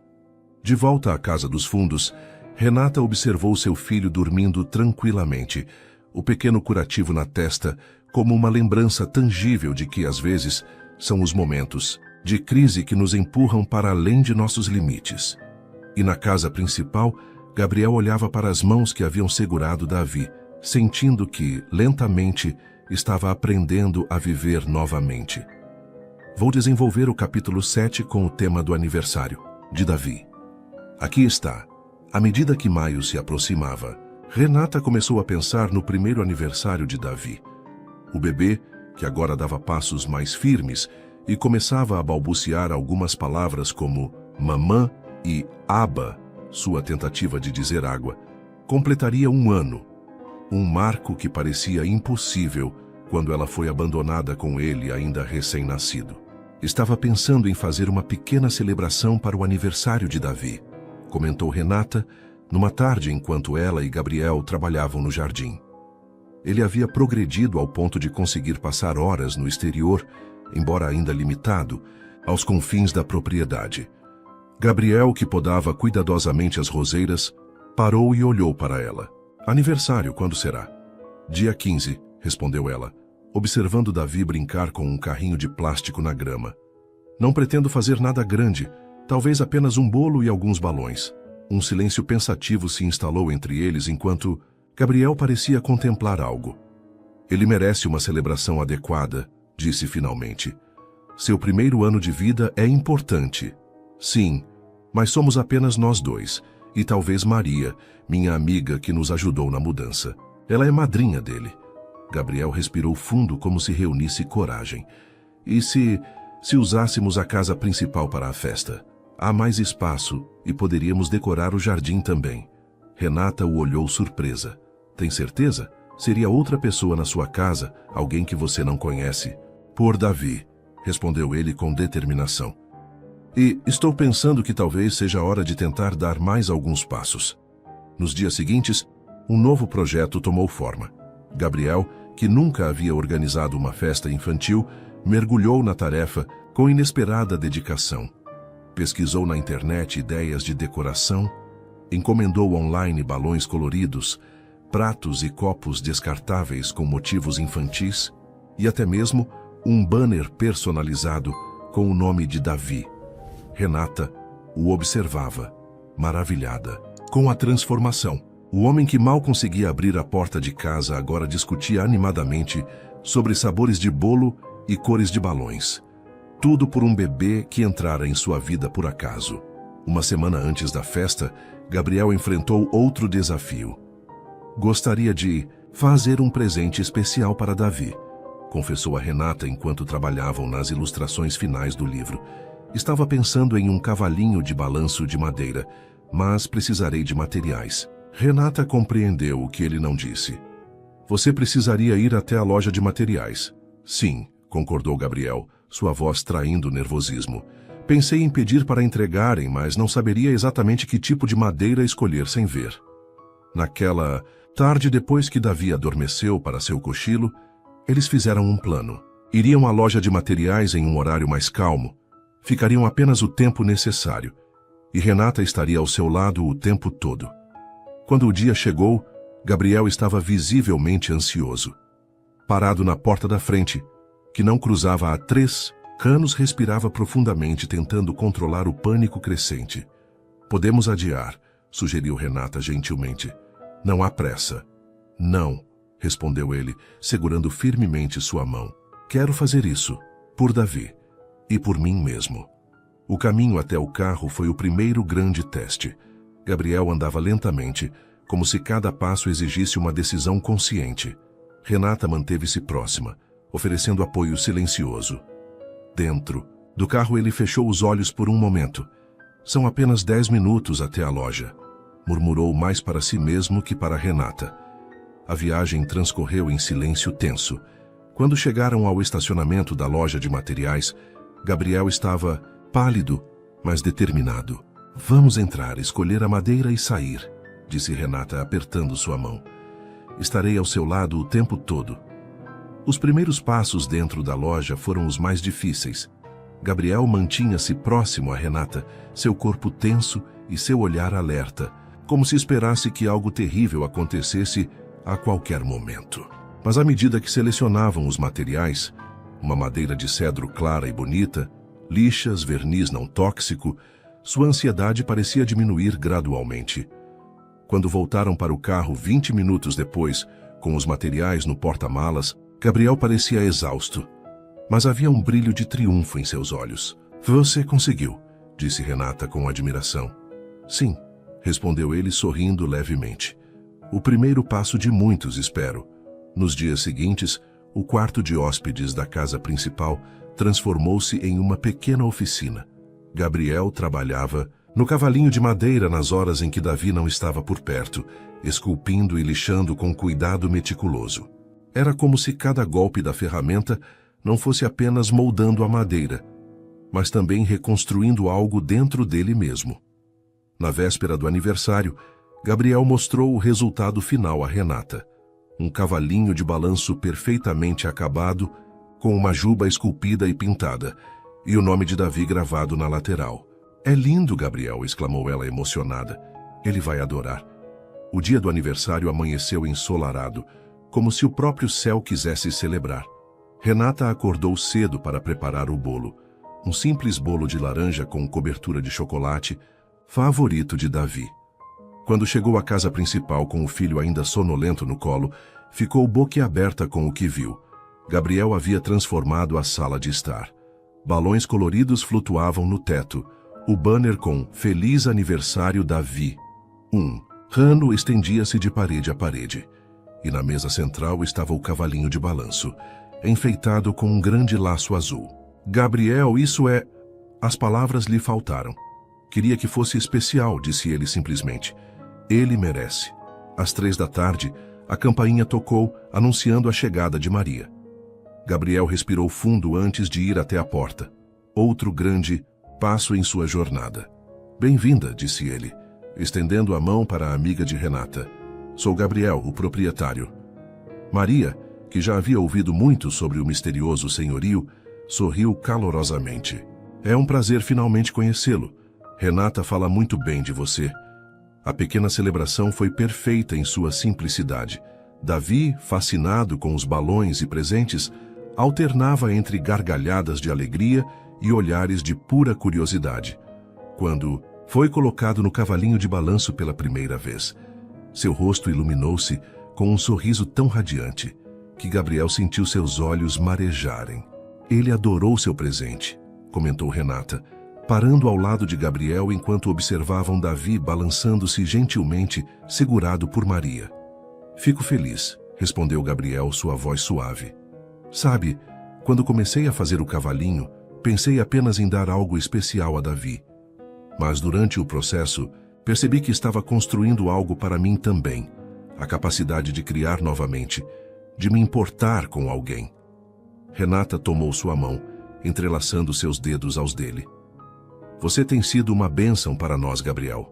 [SPEAKER 1] De volta à casa dos fundos, Renata observou seu filho dormindo tranquilamente, o pequeno curativo na testa como uma lembrança tangível de que, às vezes, são os momentos de crise que nos empurram para além de nossos limites. E na casa principal, Gabriel olhava para as mãos que haviam segurado Davi, sentindo que, lentamente, estava aprendendo a viver novamente. Vou desenvolver o capítulo 7 com o tema do aniversário de Davi. Aqui está. À medida que maio se aproximava, Renata começou a pensar no primeiro aniversário de Davi. O bebê, que agora dava passos mais firmes e começava a balbuciar algumas palavras como mamã e aba, sua tentativa de dizer água, completaria 1 ano. Um marco que parecia impossível quando ela foi abandonada com ele ainda recém-nascido. Estava pensando em fazer uma pequena celebração para o aniversário de Davi, comentou Renata, numa tarde enquanto ela e Gabriel trabalhavam no jardim. Ele havia progredido ao ponto de conseguir passar horas no exterior, embora ainda limitado, aos confins da propriedade. Gabriel, que podava cuidadosamente as roseiras, parou e olhou para ela. "Aniversário, quando será?" "Dia 15, respondeu ela, observando Davi brincar com um carrinho de plástico na grama. "Não pretendo fazer nada grande, talvez apenas um bolo e alguns balões." Um silêncio pensativo se instalou entre eles enquanto Gabriel parecia contemplar algo. "Ele merece uma celebração adequada", disse finalmente. Seu primeiro ano de vida é importante. Sim, mas somos apenas nós dois, e talvez Maria, minha amiga que nos ajudou na mudança. Ela é madrinha dele. Gabriel respirou fundo como se reunisse coragem. E se usássemos a casa principal para a festa? Há mais espaço e poderíamos decorar o jardim também. Renata o olhou surpresa. Tem certeza? Seria outra pessoa na sua casa, alguém que você não conhece? Por Davi, respondeu ele com determinação. E estou pensando que talvez seja hora de tentar dar mais alguns passos. Nos dias seguintes, um novo projeto tomou forma. Gabriel, que nunca havia organizado uma festa infantil, mergulhou na tarefa com inesperada dedicação. Pesquisou na internet ideias de decoração, encomendou online balões coloridos, pratos e copos descartáveis com motivos infantis e até mesmo um banner personalizado com o nome de Davi. Renata o observava, maravilhada, com a transformação. O homem que mal conseguia abrir a porta de casa agora discutia animadamente sobre sabores de bolo e cores de balões. Tudo por um bebê que entrara em sua vida por acaso. Uma semana antes da festa, Gabriel enfrentou outro desafio. Gostaria de fazer um presente especial para Davi, confessou a Renata enquanto trabalhavam nas ilustrações finais do livro. Estava pensando em um cavalinho de balanço de madeira, mas precisarei de materiais. Renata compreendeu o que ele não disse. Você precisaria ir até a loja de materiais. Sim, concordou Gabriel, sua voz traindo nervosismo. Pensei em pedir para entregarem, mas não saberia exatamente que tipo de madeira escolher sem ver. Naquela tarde, depois que Davi adormeceu para seu cochilo, eles fizeram um plano. Iriam à loja de materiais em um horário mais calmo. Ficariam apenas o tempo necessário. E Renata estaria ao seu lado o tempo todo. Quando o dia chegou, Gabriel estava visivelmente ansioso. Parado na porta da frente, que não cruzava há 3 anos, respirava profundamente, tentando controlar o pânico crescente. Podemos adiar, sugeriu Renata gentilmente. Não há pressa. Não, respondeu ele, segurando firmemente sua mão. Quero fazer isso, por Davi, e por mim mesmo. O caminho até o carro foi o primeiro grande teste. Gabriel andava lentamente, como se cada passo exigisse uma decisão consciente. Renata manteve-se próxima, oferecendo apoio silencioso. Dentro do carro ele fechou os olhos por um momento. São apenas 10 minutos até a loja, murmurou mais para si mesmo que para Renata. A viagem transcorreu em silêncio tenso. Quando chegaram ao estacionamento da loja de materiais, Gabriel estava pálido, mas determinado. Vamos entrar, escolher a madeira e sair, disse Renata apertando sua mão. Estarei ao seu lado o tempo todo. Os primeiros passos dentro da loja foram os mais difíceis. Gabriel mantinha-se próximo a Renata, seu corpo tenso e seu olhar alerta, como se esperasse que algo terrível acontecesse a qualquer momento. Mas à medida que selecionavam os materiais, uma madeira de cedro clara e bonita, lixas, verniz não tóxico, sua ansiedade parecia diminuir gradualmente. Quando voltaram para o carro 20 minutos depois, com os materiais no porta-malas, Gabriel parecia exausto, mas havia um brilho de triunfo em seus olhos. Você conseguiu, disse Renata com admiração. Sim, respondeu ele sorrindo levemente. O primeiro passo de muitos, espero. Nos dias seguintes, o quarto de hóspedes da casa principal transformou-se em uma pequena oficina. Gabriel trabalhava no cavalinho de madeira nas horas em que Davi não estava por perto, esculpindo e lixando com cuidado meticuloso. Era como se cada golpe da ferramenta não fosse apenas moldando a madeira, mas também reconstruindo algo dentro dele mesmo. Na véspera do aniversário, Gabriel mostrou o resultado final a Renata. Um cavalinho de balanço perfeitamente acabado, com uma juba esculpida e pintada, e o nome de Davi gravado na lateral. É lindo, Gabriel, exclamou ela emocionada. Ele vai adorar. O dia do aniversário amanheceu ensolarado, como se o próprio céu quisesse celebrar. Renata acordou cedo para preparar o bolo. Um simples bolo de laranja com cobertura de chocolate, favorito de Davi. Quando chegou à casa principal com o filho ainda sonolento no colo, ficou boquiaberta com o que viu. Gabriel havia transformado a sala de estar. Balões coloridos flutuavam no teto. O banner com Feliz Aniversário Davi. Rano estendia-se de parede a parede. E na mesa central estava o cavalinho de balanço, enfeitado com um grande laço azul. Gabriel, isso é... As palavras lhe faltaram. Queria que fosse especial, disse ele simplesmente. Ele merece. Às 3 da tarde, a campainha tocou, anunciando a chegada de Maria. Gabriel respirou fundo antes de ir até a porta. Outro grande passo em sua jornada. Bem-vinda, disse ele, estendendo a mão para a amiga de Renata. Sou Gabriel, o proprietário. Maria, que já havia ouvido muito sobre o misterioso senhorio, sorriu calorosamente. É um prazer finalmente conhecê-lo. Renata fala muito bem de você. A pequena celebração foi perfeita em sua simplicidade. Davi, fascinado com os balões e presentes, alternava entre gargalhadas de alegria e olhares de pura curiosidade. Quando foi colocado no cavalinho de balanço pela primeira vez, seu rosto iluminou-se com um sorriso tão radiante que Gabriel sentiu seus olhos marejarem. Ele adorou seu presente, comentou Renata, parando ao lado de Gabriel enquanto observavam Davi balançando-se gentilmente, segurado por Maria. Fico feliz, respondeu Gabriel, sua voz suave. Sabe, quando comecei a fazer o cavalinho, pensei apenas em dar algo especial a Davi. Mas durante o processo, percebi que estava construindo algo para mim também, a capacidade de criar novamente, de me importar com alguém. Renata tomou sua mão, entrelaçando seus dedos aos dele. Você tem sido uma bênção para nós, Gabriel.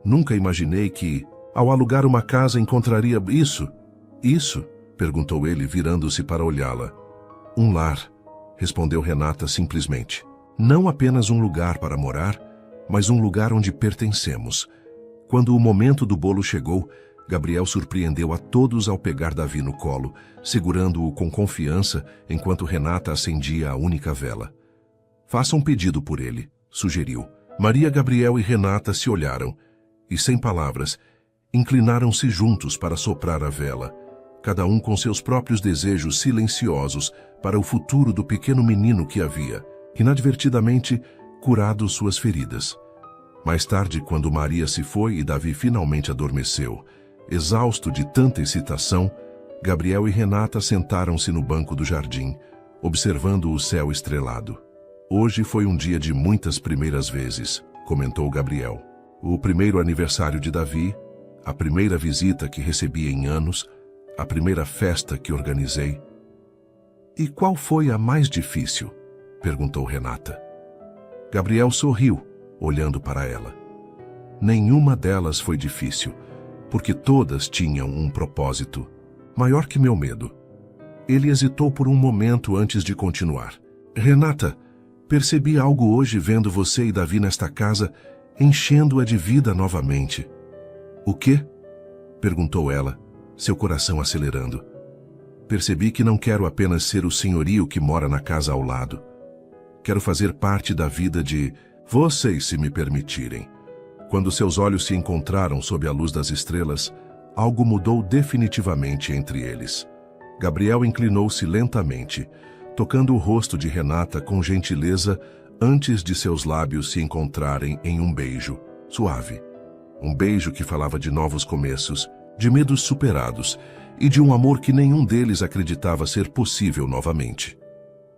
[SPEAKER 1] Nunca imaginei que, ao alugar uma casa, encontraria isso? Isso? Perguntou ele, virando-se para olhá-la. Um lar, respondeu Renata simplesmente. Não apenas um lugar para morar, mas um lugar onde pertencemos. Quando o momento do bolo chegou, Gabriel surpreendeu a todos ao pegar Davi no colo, segurando-o com confiança enquanto Renata acendia a única vela. Faça um pedido por ele, sugeriu. Maria, Gabriel e Renata se olharam e, sem palavras, inclinaram-se juntos para soprar a vela, cada um com seus próprios desejos silenciosos para o futuro do pequeno menino que havia, inadvertidamente, curado suas feridas. Mais tarde, quando Maria se foi e Davi finalmente adormeceu, exausto de tanta excitação, Gabriel e Renata sentaram-se no banco do jardim, observando o céu estrelado. Hoje foi um dia de muitas primeiras vezes, comentou Gabriel. O primeiro aniversário de Davi, a primeira visita que recebi em anos, a primeira festa que organizei. E qual foi a mais difícil? Perguntou Renata. Gabriel sorriu, olhando para ela. Nenhuma delas foi difícil, porque todas tinham um propósito, maior que meu medo. Ele hesitou por um momento antes de continuar. Renata, percebi algo hoje vendo você e Davi nesta casa, enchendo-a de vida novamente. O quê? Perguntou ela, seu coração acelerando. Percebi que não quero apenas ser o senhorio que mora na casa ao lado. Quero fazer parte da vida de vocês, se me permitirem. Quando seus olhos se encontraram sob a luz das estrelas, algo mudou definitivamente entre eles. Gabriel inclinou-se lentamente, tocando o rosto de Renata com gentileza antes de seus lábios se encontrarem em um beijo suave. Um beijo que falava de novos começos, de medos superados e de um amor que nenhum deles acreditava ser possível novamente.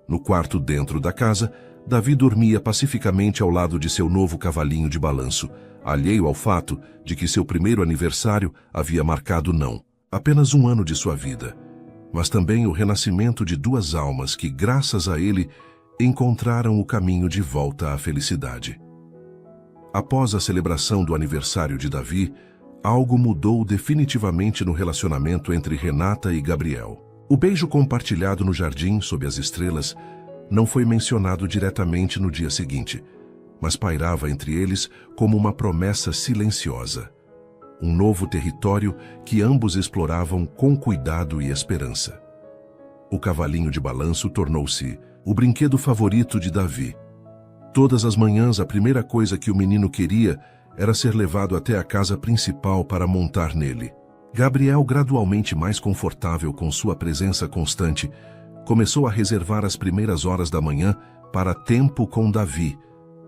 [SPEAKER 1] No quarto dentro da casa, Davi dormia pacificamente ao lado de seu novo cavalinho de balanço, alheio ao fato de que seu primeiro aniversário havia marcado não apenas um ano de sua vida, mas também o renascimento de duas almas que, graças a ele, encontraram o caminho de volta à felicidade. Após a celebração do aniversário de Davi, algo mudou definitivamente no relacionamento entre Renata e Gabriel. O beijo compartilhado no jardim, sob as estrelas, não foi mencionado diretamente no dia seguinte, mas pairava entre eles como uma promessa silenciosa. Um novo território que ambos exploravam com cuidado e esperança. O cavalinho de balanço tornou-se o brinquedo favorito de Davi. Todas as manhãs, a primeira coisa que o menino queria era ser levado até a casa principal para montar nele. Gabriel, gradualmente mais confortável com sua presença constante, começou a reservar as primeiras horas da manhã para Tempo com Davi,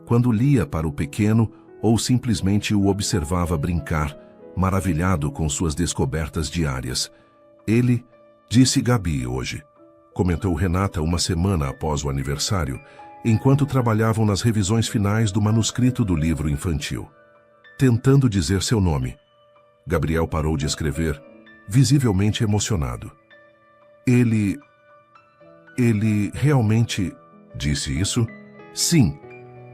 [SPEAKER 1] quando lia para o pequeno ou simplesmente o observava brincar, maravilhado com suas descobertas diárias. Ele disse Gabi hoje, comentou Renata uma semana após o aniversário, enquanto trabalhavam nas revisões finais do manuscrito do livro infantil. Tentando dizer seu nome, Gabriel parou de escrever, visivelmente emocionado. Ele realmente disse isso? Sim.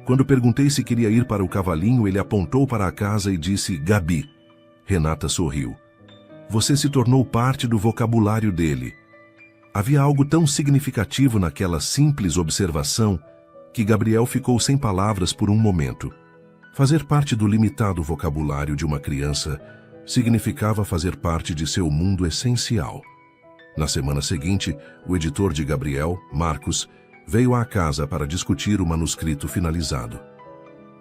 [SPEAKER 1] Quando perguntei se queria ir para o cavalinho, ele apontou para a casa e disse Gabi. Renata sorriu. Você se tornou parte do vocabulário dele. Havia algo tão significativo naquela simples observação que Gabriel ficou sem palavras por um momento. Fazer parte do limitado vocabulário de uma criança significava fazer parte de seu mundo essencial. Na semana seguinte, o editor de Gabriel, Marcos, veio à casa para discutir o manuscrito finalizado.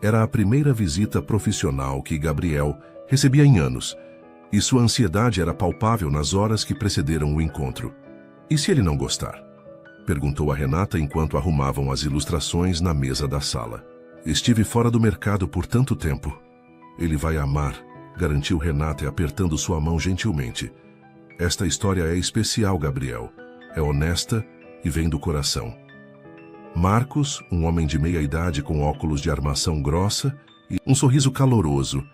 [SPEAKER 1] Era a primeira visita profissional que Gabriel recebia em anos, e sua ansiedade era palpável nas horas que precederam o encontro. E se ele não gostar? Perguntou a Renata enquanto arrumavam as ilustrações na mesa da sala. Estive fora do mercado por tanto tempo. Ele vai amar, garantiu Renata apertando sua mão gentilmente. Esta história é especial, Gabriel. É honesta e vem do coração. Marcos, um homem de meia-idade com óculos de armação grossa e um sorriso caloroso,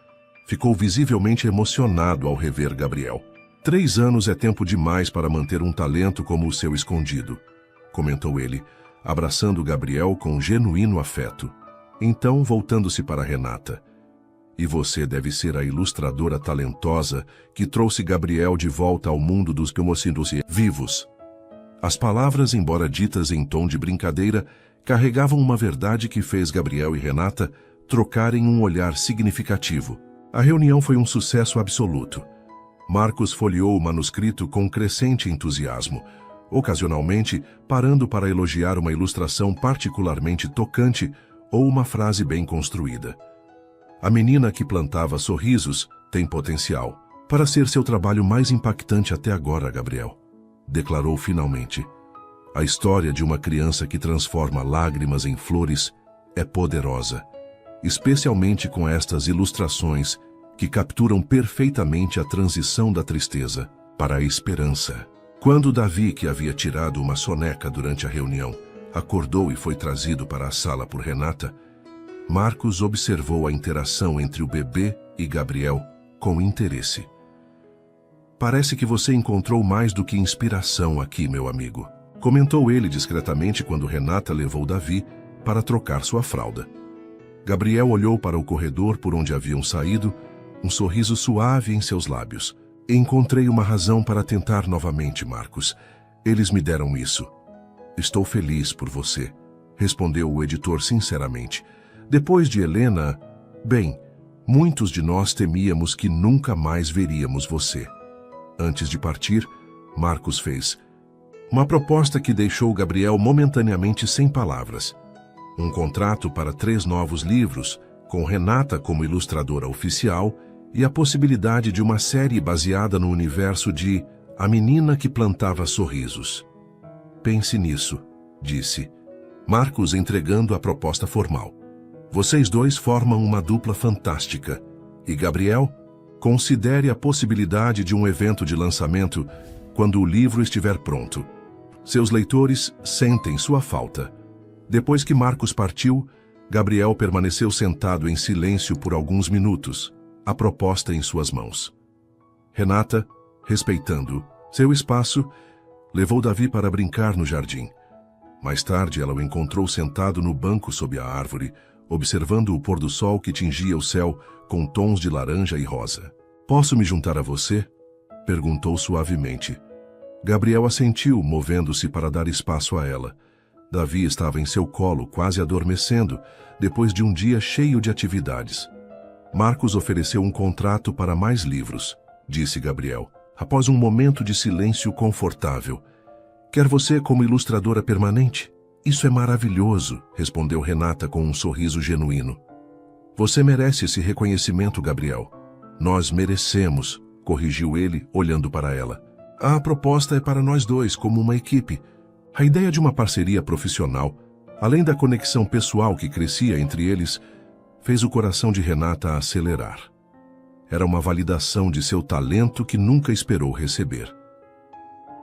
[SPEAKER 1] ficou visivelmente emocionado ao rever Gabriel. 3 anos é tempo demais para manter um talento como o seu escondido, comentou ele, abraçando Gabriel com genuíno afeto. Então, voltando-se para Renata. E você deve ser a ilustradora talentosa que trouxe Gabriel de volta ao mundo dos camocinos vivos. As palavras, embora ditas em tom de brincadeira, carregavam uma verdade que fez Gabriel e Renata trocarem um olhar significativo. A reunião foi um sucesso absoluto. Marcos folheou o manuscrito com crescente entusiasmo, ocasionalmente parando para elogiar uma ilustração particularmente tocante ou uma frase bem construída. A menina que plantava sorrisos tem potencial para ser seu trabalho mais impactante até agora, Gabriel, declarou finalmente. A história de uma criança que transforma lágrimas em flores é poderosa, especialmente com estas ilustrações que capturam perfeitamente a transição da tristeza para a esperança. Quando Davi, que havia tirado uma soneca durante a reunião, acordou e foi trazido para a sala por Renata, Marcos observou a interação entre o bebê e Gabriel com interesse. Parece que você encontrou mais do que inspiração aqui, meu amigo, comentou ele discretamente quando Renata levou Davi para trocar sua fralda. Gabriel olhou para o corredor por onde haviam saído, um sorriso suave em seus lábios. Encontrei uma razão para tentar novamente, Marcos. Eles me deram isso. Estou feliz por você, respondeu o editor sinceramente. Depois de Helena, bem, muitos de nós temíamos que nunca mais veríamos você. Antes de partir, Marcos fez uma proposta que deixou Gabriel momentaneamente sem palavras. Um contrato para 3 novos livros, com Renata como ilustradora oficial, e a possibilidade de uma série baseada no universo de A Menina que Plantava Sorrisos. Pense nisso, disse Marcos, entregando a proposta formal. Vocês dois formam uma dupla fantástica. E Gabriel, considere a possibilidade de um evento de lançamento quando o livro estiver pronto. Seus leitores sentem sua falta. Depois que Marcos partiu, Gabriel permaneceu sentado em silêncio por alguns minutos, a proposta em suas mãos. Renata, respeitando seu espaço, levou Davi para brincar no jardim. Mais tarde, ela o encontrou sentado no banco sob a árvore, observando o pôr do sol que tingia o céu com tons de laranja e rosa. Posso me juntar a você? Perguntou suavemente. Gabriel assentiu, movendo-se para dar espaço a ela. Davi estava em seu colo, quase adormecendo, depois de um dia cheio de atividades. Marcos ofereceu um contrato para mais livros, disse Gabriel, após um momento de silêncio confortável. Quer você como ilustradora permanente? Isso é maravilhoso, respondeu Renata com um sorriso genuíno. Você merece esse reconhecimento, Gabriel. Nós merecemos, corrigiu ele, olhando para ela. A proposta é para nós dois, como uma equipe. A ideia de uma parceria profissional, Além da conexão pessoal que crescia entre eles, fez o coração de Renata acelerar. Era uma validação de seu talento que nunca esperou receber.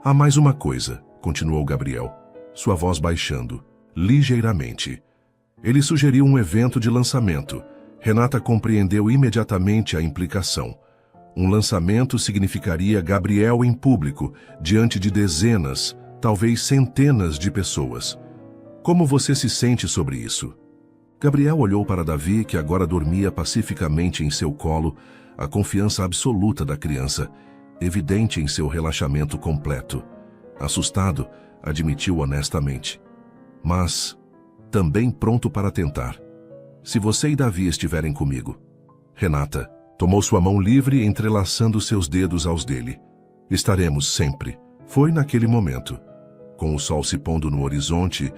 [SPEAKER 1] Há mais uma coisa, continuou Gabriel, sua voz baixando, ligeiramente. Ele sugeriu um evento de lançamento. Renata compreendeu imediatamente a implicação. Um lançamento significaria Gabriel em público, diante de dezenas, talvez centenas de pessoas. Como você se sente sobre isso? Gabriel olhou para Davi, que agora dormia pacificamente em seu colo, a confiança absoluta da criança, evidente em seu relaxamento completo. Assustado, admitiu honestamente. Mas também pronto para tentar. Se você e Davi estiverem comigo. Renata tomou sua mão livre, entrelaçando seus dedos aos dele. Estaremos sempre. Foi naquele momento, com o sol se pondo no horizonte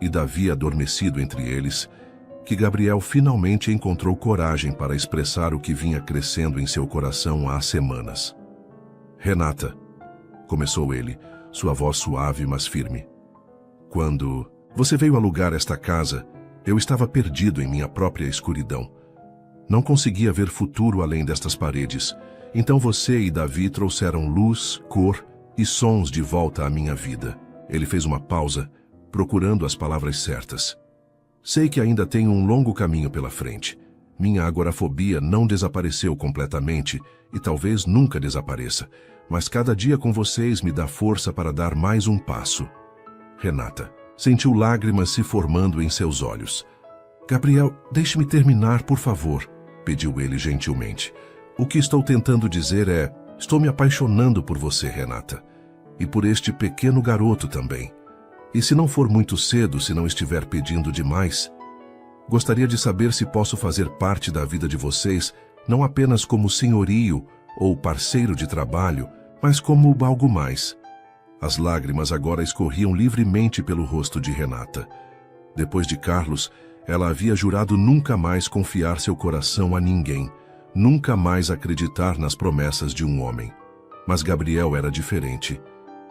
[SPEAKER 1] e Davi adormecido entre eles, que Gabriel finalmente encontrou coragem para expressar o que vinha crescendo em seu coração há semanas. Renata, começou ele, sua voz suave mas firme. Quando você veio alugar esta casa, eu estava perdido em minha própria escuridão. Não conseguia ver futuro além destas paredes. Então você e Davi trouxeram luz, cor e sons de volta à minha vida. Ele fez uma pausa, procurando as palavras certas. Sei que ainda tenho um longo caminho pela frente. Minha agorafobia não desapareceu completamente e talvez nunca desapareça, mas cada dia com vocês me dá força para dar mais um passo. Renata sentiu lágrimas se formando em seus olhos. Gabriel, deixe-me terminar, por favor, pediu ele gentilmente. O que estou tentando dizer é, estou me apaixonando por você, Renata, e por este pequeno garoto também. E se não for muito cedo, se não estiver pedindo demais, gostaria de saber se posso fazer parte da vida de vocês, não apenas como senhorio ou parceiro de trabalho, mas como algo mais. As lágrimas agora escorriam livremente pelo rosto de Renata. Depois de Carlos, ela havia jurado nunca mais confiar seu coração a ninguém, nunca mais acreditar nas promessas de um homem. Mas Gabriel era diferente.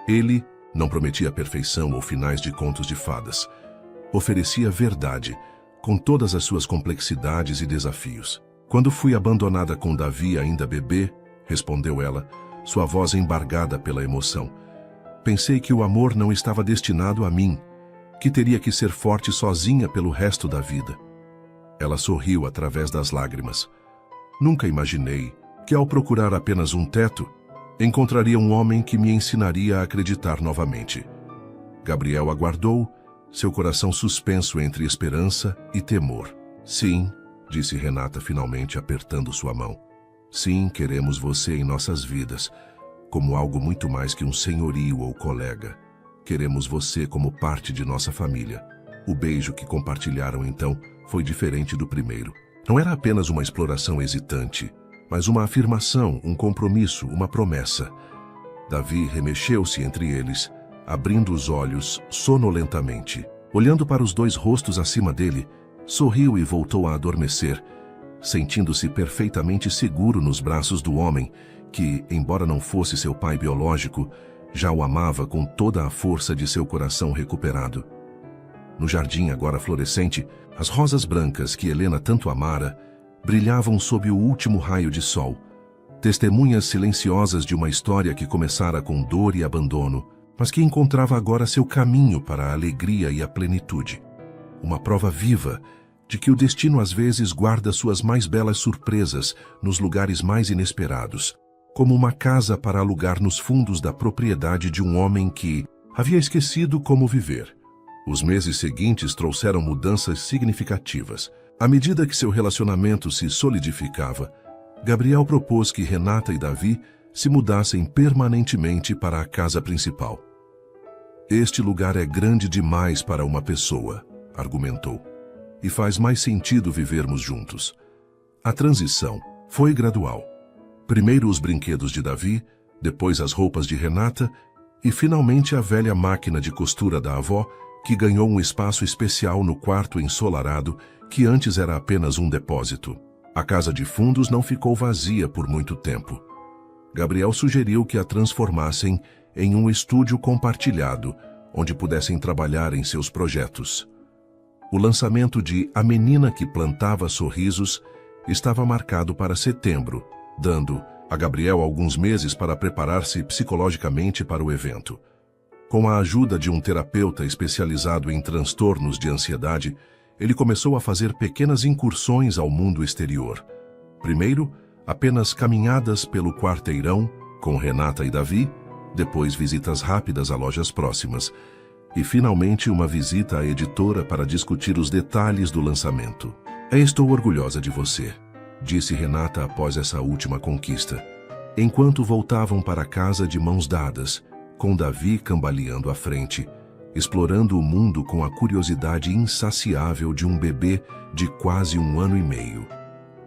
[SPEAKER 1] Ele não prometia perfeição ou finais de contos de fadas. Oferecia verdade, com todas as suas complexidades e desafios. Quando fui abandonada com Davi ainda bebê, respondeu ela, sua voz embargada pela emoção. Pensei que o amor não estava destinado a mim, que teria que ser forte sozinha pelo resto da vida. Ela sorriu através das lágrimas. Nunca imaginei que ao procurar apenas um teto, encontraria um homem que me ensinaria a acreditar novamente. Gabriel aguardou, seu coração suspenso entre esperança e temor. Sim, disse Renata finalmente apertando sua mão. Sim, queremos você em nossas vidas, como algo muito mais que um senhorio ou colega. Queremos você como parte de nossa família. O beijo que compartilharam então foi diferente do primeiro. Não era apenas uma exploração hesitante, mas uma afirmação, um compromisso, uma promessa. Davi remexeu-se entre eles, abrindo os olhos sonolentamente. Olhando para os dois rostos acima dele, sorriu e voltou a adormecer, sentindo-se perfeitamente seguro nos braços do homem que, embora não fosse seu pai biológico, já o amava com toda a força de seu coração recuperado. No jardim agora florescente, as rosas brancas que Helena tanto amara brilhavam sob o último raio de sol, testemunhas silenciosas de uma história que começara com dor e abandono, mas que encontrava agora seu caminho para a alegria e a plenitude. Uma prova viva de que o destino às vezes guarda suas mais belas surpresas nos lugares mais inesperados, como uma casa para alugar nos fundos da propriedade de um homem que havia esquecido como viver. Os meses seguintes trouxeram mudanças significativas. À medida que seu relacionamento se solidificava, Gabriel propôs que Renata e Davi se mudassem permanentemente para a casa principal. Este lugar é grande demais para uma pessoa, argumentou, e faz mais sentido vivermos juntos. A transição foi gradual. Primeiro os brinquedos de Davi, depois as roupas de Renata e finalmente a velha máquina de costura da avó, que ganhou um espaço especial no quarto ensolarado que antes era apenas um depósito. A casa de fundos não ficou vazia por muito tempo. Gabriel sugeriu que a transformassem em um estúdio compartilhado, onde pudessem trabalhar em seus projetos. O lançamento de A Menina que Plantava Sorrisos estava marcado para setembro, dando a Gabriel alguns meses para preparar-se psicologicamente para o evento. Com a ajuda de um terapeuta especializado em transtornos de ansiedade, ele começou a fazer pequenas incursões ao mundo exterior. Primeiro, apenas caminhadas pelo quarteirão com Renata e Davi, depois visitas rápidas a lojas próximas e, finalmente, uma visita à editora para discutir os detalhes do lançamento. Estou orgulhosa de você, disse Renata após essa última conquista, enquanto voltavam para casa de mãos dadas, com Davi cambaleando à frente, explorando o mundo com a curiosidade insaciável de um bebê de quase 1 ano e meio.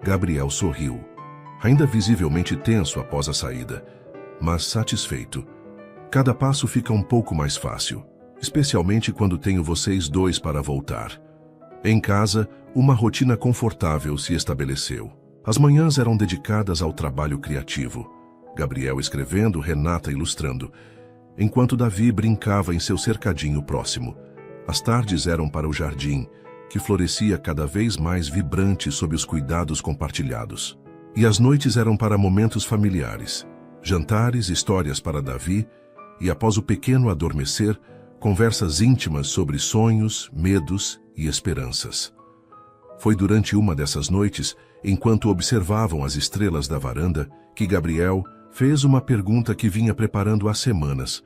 [SPEAKER 1] Gabriel sorriu, ainda visivelmente tenso após a saída, mas satisfeito. Cada passo fica um pouco mais fácil, especialmente quando tenho vocês dois para voltar. Em casa, uma rotina confortável se estabeleceu. As manhãs eram dedicadas ao trabalho criativo. Gabriel escrevendo, Renata ilustrando, enquanto Davi brincava em seu cercadinho próximo. As tardes eram para o jardim, que florescia cada vez mais vibrante sob os cuidados compartilhados. E as noites eram para momentos familiares, jantares, histórias para Davi e, após o pequeno adormecer, conversas íntimas sobre sonhos, medos e esperanças. Foi durante uma dessas noites, enquanto observavam as estrelas da varanda, que Gabriel fez uma pergunta que vinha preparando há semanas.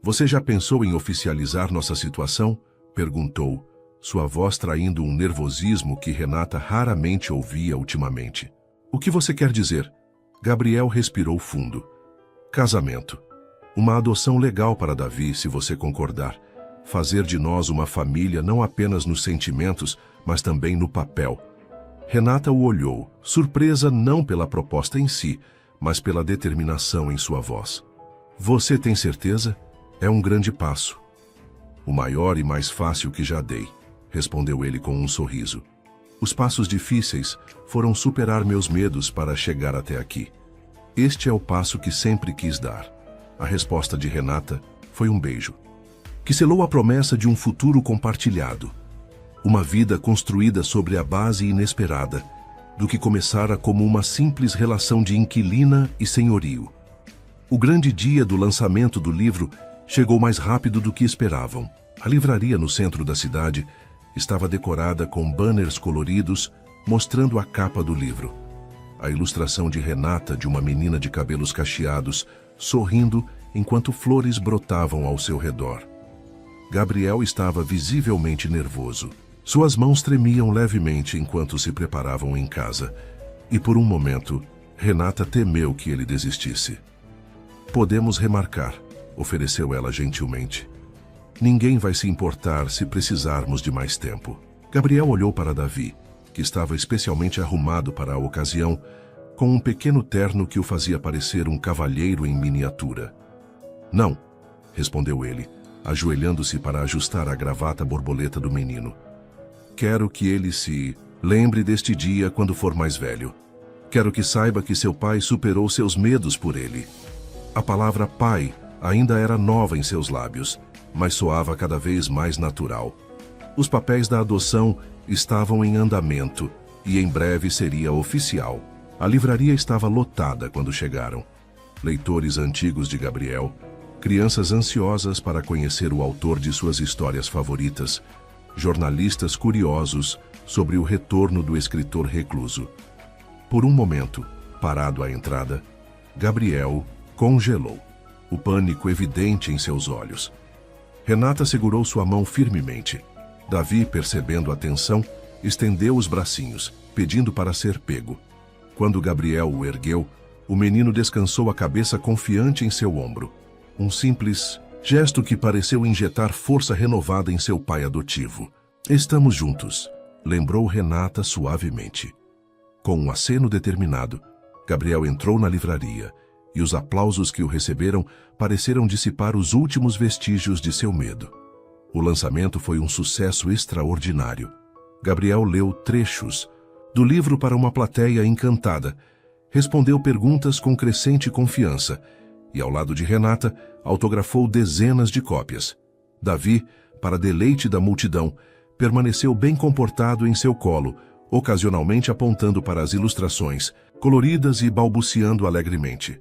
[SPEAKER 1] Você já pensou em oficializar nossa situação? Perguntou, sua voz traindo um nervosismo que Renata raramente ouvia ultimamente. O que você quer dizer? Gabriel respirou fundo. Casamento. Uma adoção legal para Davi, se você concordar. Fazer de nós uma família não apenas nos sentimentos, mas também no papel. Renata o olhou, surpresa não pela proposta em si, mas pela determinação em sua voz. Você tem certeza? É um grande passo. O maior e mais fácil que já dei, respondeu ele com um sorriso. Os passos difíceis foram superar meus medos para chegar até aqui. Este é o passo que sempre quis dar. A resposta de Renata foi um beijo, que selou a promessa de um futuro compartilhado. Uma vida construída sobre a base inesperada, do que começara como uma simples relação de inquilina e senhorio. O grande dia do lançamento do livro chegou mais rápido do que esperavam. A livraria no centro da cidade estava decorada com banners coloridos mostrando a capa do livro. A ilustração de Renata de uma menina de cabelos cacheados, sorrindo enquanto flores brotavam ao seu redor. Gabriel estava visivelmente nervoso. Suas mãos tremiam levemente enquanto se preparavam em casa, e por um momento, Renata temeu que ele desistisse. Podemos remarcar, ofereceu ela gentilmente. Ninguém vai se importar se precisarmos de mais tempo. Gabriel olhou para Davi, que estava especialmente arrumado para a ocasião, com um pequeno terno que o fazia parecer um cavalheiro em miniatura. Não, respondeu ele, ajoelhando-se para ajustar a gravata borboleta do menino. Quero que ele se lembre deste dia quando for mais velho. Quero que saiba que seu pai superou seus medos por ele. A palavra pai ainda era nova em seus lábios, mas soava cada vez mais natural. Os papéis da adoção estavam em andamento e em breve seria oficial. A livraria estava lotada quando chegaram. Leitores antigos de Gabriel, crianças ansiosas para conhecer o autor de suas histórias favoritas, jornalistas curiosos sobre o retorno do escritor recluso. Por um momento, parado à entrada, Gabriel congelou, o pânico evidente em seus olhos. Renata segurou sua mão firmemente. Davi, percebendo a tensão, estendeu os bracinhos, pedindo para ser pego. Quando Gabriel o ergueu, o menino descansou a cabeça confiante em seu ombro. Um simples gesto que pareceu injetar força renovada em seu pai adotivo. Estamos juntos, lembrou Renata suavemente. Com um aceno determinado, Gabriel entrou na livraria e os aplausos que o receberam pareceram dissipar os últimos vestígios de seu medo. O lançamento foi um sucesso extraordinário. Gabriel leu trechos do livro para uma plateia encantada, respondeu perguntas com crescente confiança e, ao lado de Renata, autografou dezenas de cópias. Davi, para deleite da multidão, permaneceu bem comportado em seu colo, ocasionalmente apontando para as ilustrações, coloridas e balbuciando alegremente.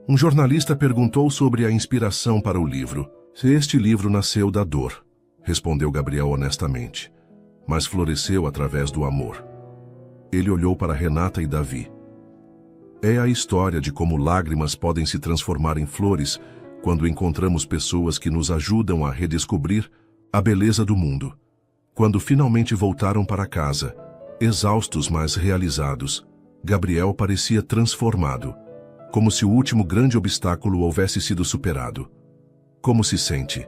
[SPEAKER 1] Um jornalista perguntou sobre a inspiração para o livro. Este livro nasceu da dor, respondeu Gabriel honestamente, mas floresceu através do amor. Ele olhou para Renata e Davi. É a história de como lágrimas podem se transformar em flores quando encontramos pessoas que nos ajudam a redescobrir a beleza do mundo. Quando finalmente voltaram para casa, exaustos mas realizados, Gabriel parecia transformado, como se o último grande obstáculo houvesse sido superado. Como se sente?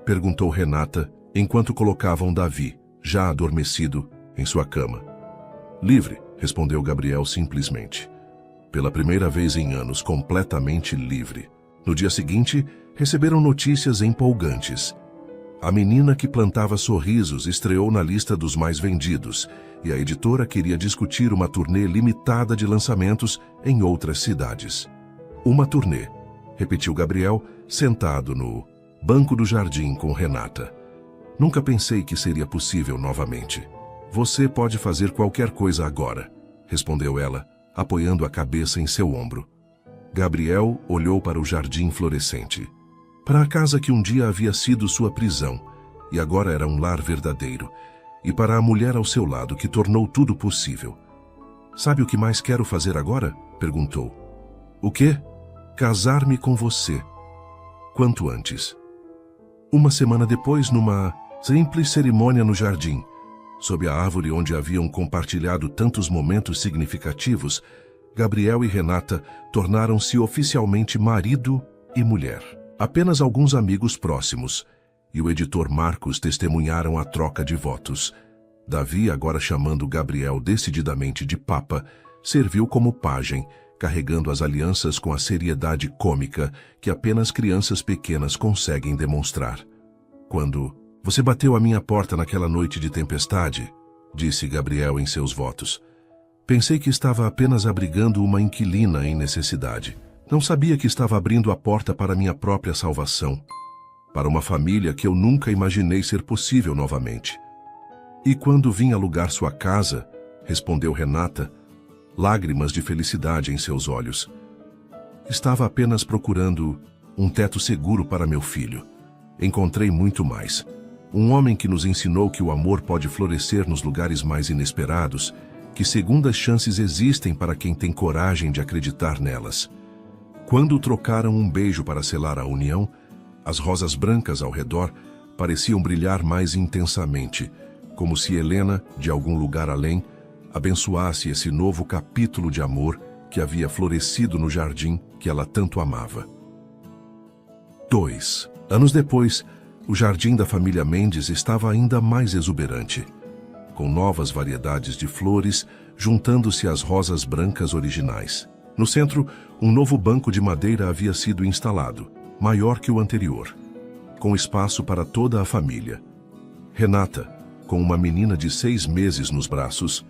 [SPEAKER 1] Perguntou Renata, enquanto colocavam Davi, já adormecido, em sua cama. Livre, respondeu Gabriel simplesmente. Pela primeira vez em anos, completamente livre. No dia seguinte, receberam notícias empolgantes. A Menina que Plantava Sorrisos estreou na lista dos mais vendidos, e a editora queria discutir uma turnê limitada de lançamentos em outras cidades. Uma turnê, repetiu Gabriel, sentado no banco do jardim com Renata. Nunca pensei que seria possível novamente. Você pode fazer qualquer coisa agora, respondeu ela, apoiando a cabeça em seu ombro. Gabriel olhou para o jardim florescente. Para a casa que um dia havia sido sua prisão, e agora era um lar verdadeiro, e para a mulher ao seu lado que tornou tudo possível. Sabe o que mais quero fazer agora? Perguntou. O quê? Casar-me com você. Quanto antes. Uma semana depois, numa simples cerimônia no jardim, sob a árvore onde haviam compartilhado tantos momentos significativos, Gabriel e Renata tornaram-se oficialmente marido e mulher. Apenas alguns amigos próximos e o editor Marcos testemunharam a troca de votos. Davi, agora chamando Gabriel decididamente de Papa, serviu como pajem, carregando as alianças com a seriedade cômica que apenas crianças pequenas conseguem demonstrar. Quando você bateu à minha porta naquela noite de tempestade, disse Gabriel em seus votos, pensei que estava apenas abrigando uma inquilina em necessidade. Não sabia que estava abrindo a porta para minha própria salvação, para uma família que eu nunca imaginei ser possível novamente. E quando vim alugar sua casa, respondeu Renata, lágrimas de felicidade em seus olhos. Estava apenas procurando um teto seguro para meu filho. Encontrei muito mais. Um homem que nos ensinou que o amor pode florescer nos lugares mais inesperados, que segundas chances existem para quem tem coragem de acreditar nelas. Quando trocaram um beijo para selar a união, as rosas brancas ao redor pareciam brilhar mais intensamente, como se Helena, de algum lugar além, abençoasse esse novo capítulo de amor que havia florescido no jardim que ela tanto amava. 2 anos depois, o jardim da família Mendes estava ainda mais exuberante, com novas variedades de flores juntando-se às rosas brancas originais. No centro, um novo banco de madeira havia sido instalado, maior que o anterior, com espaço para toda a família. Renata, com uma menina de 6 meses nos braços,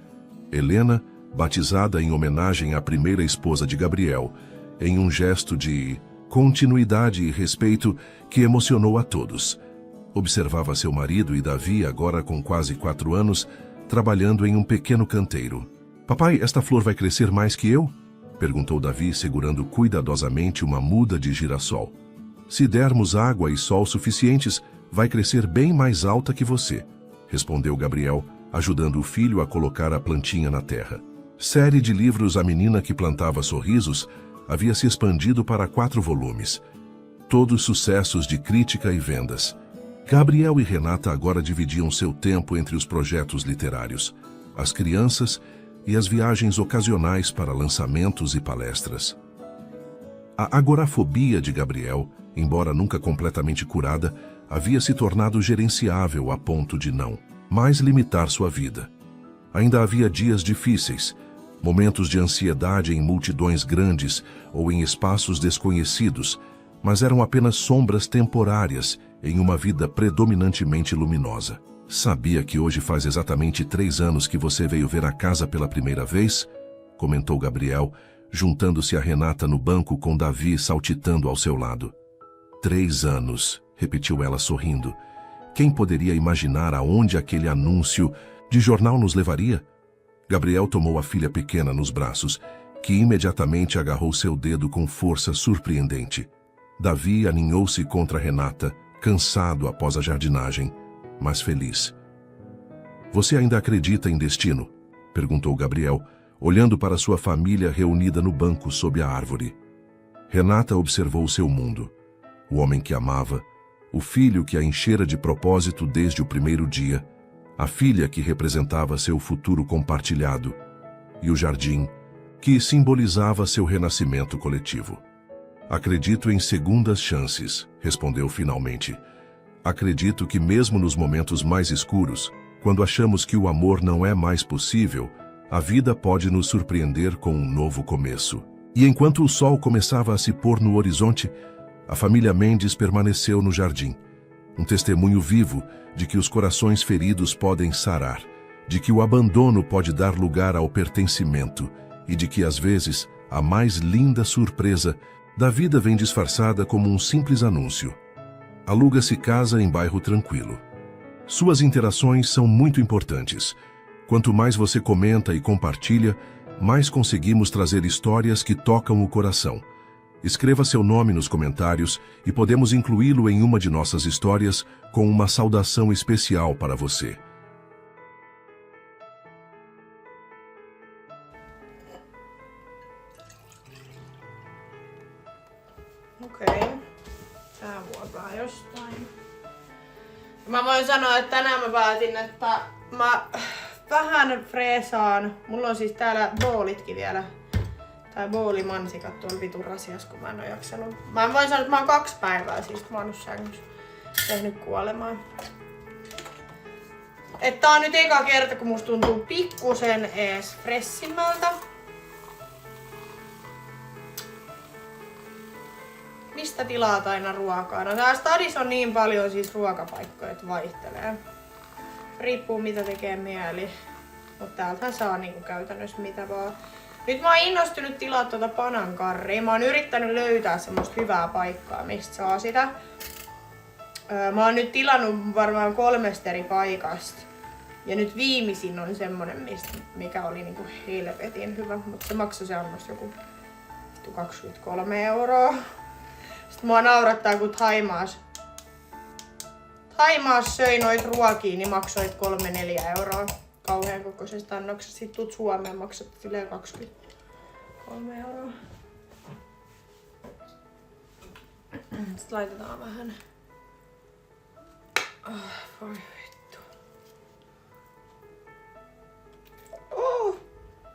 [SPEAKER 1] Helena, batizada em homenagem à primeira esposa de Gabriel, em um gesto de continuidade e respeito que emocionou a todos. Observava seu marido e Davi, agora com quase 4 anos, trabalhando em um pequeno canteiro. Papai, esta flor vai crescer mais que eu? Perguntou Davi, segurando cuidadosamente uma muda de girassol. Se dermos água e sol suficientes, vai crescer bem mais alta que você, respondeu Gabriel, ajudando o filho a colocar a plantinha na terra. Série de livros A Menina que Plantava Sorrisos havia se expandido para 4 volumes, todos sucessos de crítica e vendas. Gabriel e Renata agora dividiam seu tempo entre os projetos literários, as crianças e as viagens ocasionais para lançamentos e palestras. A agorafobia de Gabriel, embora nunca completamente curada, havia se tornado gerenciável a ponto de não mais limitar sua vida. Ainda havia dias difíceis, momentos de ansiedade em multidões grandes ou em espaços desconhecidos, mas eram apenas sombras temporárias em uma vida predominantemente luminosa. Sabia que hoje faz exatamente 3 anos que você veio ver a casa pela primeira vez? Comentou Gabriel, juntando-se a Renata no banco com Davi saltitando ao seu lado. 3 anos, repetiu ela sorrindo. Quem poderia imaginar aonde aquele anúncio de jornal nos levaria? Gabriel tomou a filha pequena nos braços, que imediatamente agarrou seu dedo com força surpreendente. Davi aninhou-se contra Renata, cansado após a jardinagem, mas feliz. Você ainda acredita em destino? Perguntou Gabriel, olhando para sua família reunida no banco sob a árvore. Renata observou seu mundo. O homem que amava, o filho que a enchera de propósito desde o primeiro dia, a filha que representava seu futuro compartilhado, e o jardim, que simbolizava seu renascimento coletivo. Acredito em segundas chances, respondeu finalmente. Acredito que mesmo nos momentos mais escuros, quando achamos que o amor não é mais possível, a vida pode nos surpreender com um novo começo. E enquanto o sol começava a se pôr no horizonte, a família Mendes permaneceu no jardim. Um testemunho vivo de que os corações feridos podem sarar, de que o abandono pode dar lugar ao pertencimento e de que, às vezes, a mais linda surpresa da vida vem disfarçada como um simples anúncio. Aluga-se casa em bairro tranquilo. Suas interações são muito importantes. Quanto mais você comenta e compartilha, mais conseguimos trazer histórias que tocam o coração. Escreva seu nome nos comentários e podemos incluí-lo em uma de nossas histórias com uma saudação especial para você.
[SPEAKER 2] Okei. Tää vuotaa jostain. Mä voin sanoa, että tänään mä päätin, että mä vähän freesaan. Mulla on siis täällä boolitkin vielä. Tai boolimansikat tuolla vitun rasias, kun mä en oo jaksanut. Mä voin sanoa, että mä oon 2 päivää siis, kun mä oon sängyssä tehnyt kuolemaan. Että tää on nyt eka kerta, kun musta tuntuu pikkusen ees fressimmältä. Mistä tilaat aina ruokaa? No tää stadissa on niin paljon siis ruokapaikkoja, että vaihtelee. Riippuu mitä tekee mieli. Mutta täältähän saa niinku käytännössä mitä vaan. Nyt mä oon innostunut tilaa tuota panankarria. Mä oon yrittänyt löytää semmoista hyvää paikkaa, mistä saa sitä. Mä oon nyt tilannut varmaan 3 eri paikasta. Ja nyt viimeisin on semmonen, mikä oli niinku helvetin hyvä. Mutta se maksoi se annos joku 23 €. Sitten mua naurattaa, kun Thaimaassa söi noit ruokia, niin maksoit 3-4 € kauhean kokoisesta annoksesta. Sitten tuut Suomeen, maksat silleen 23 €. Sitten laitetaan vähän. Voi vittu.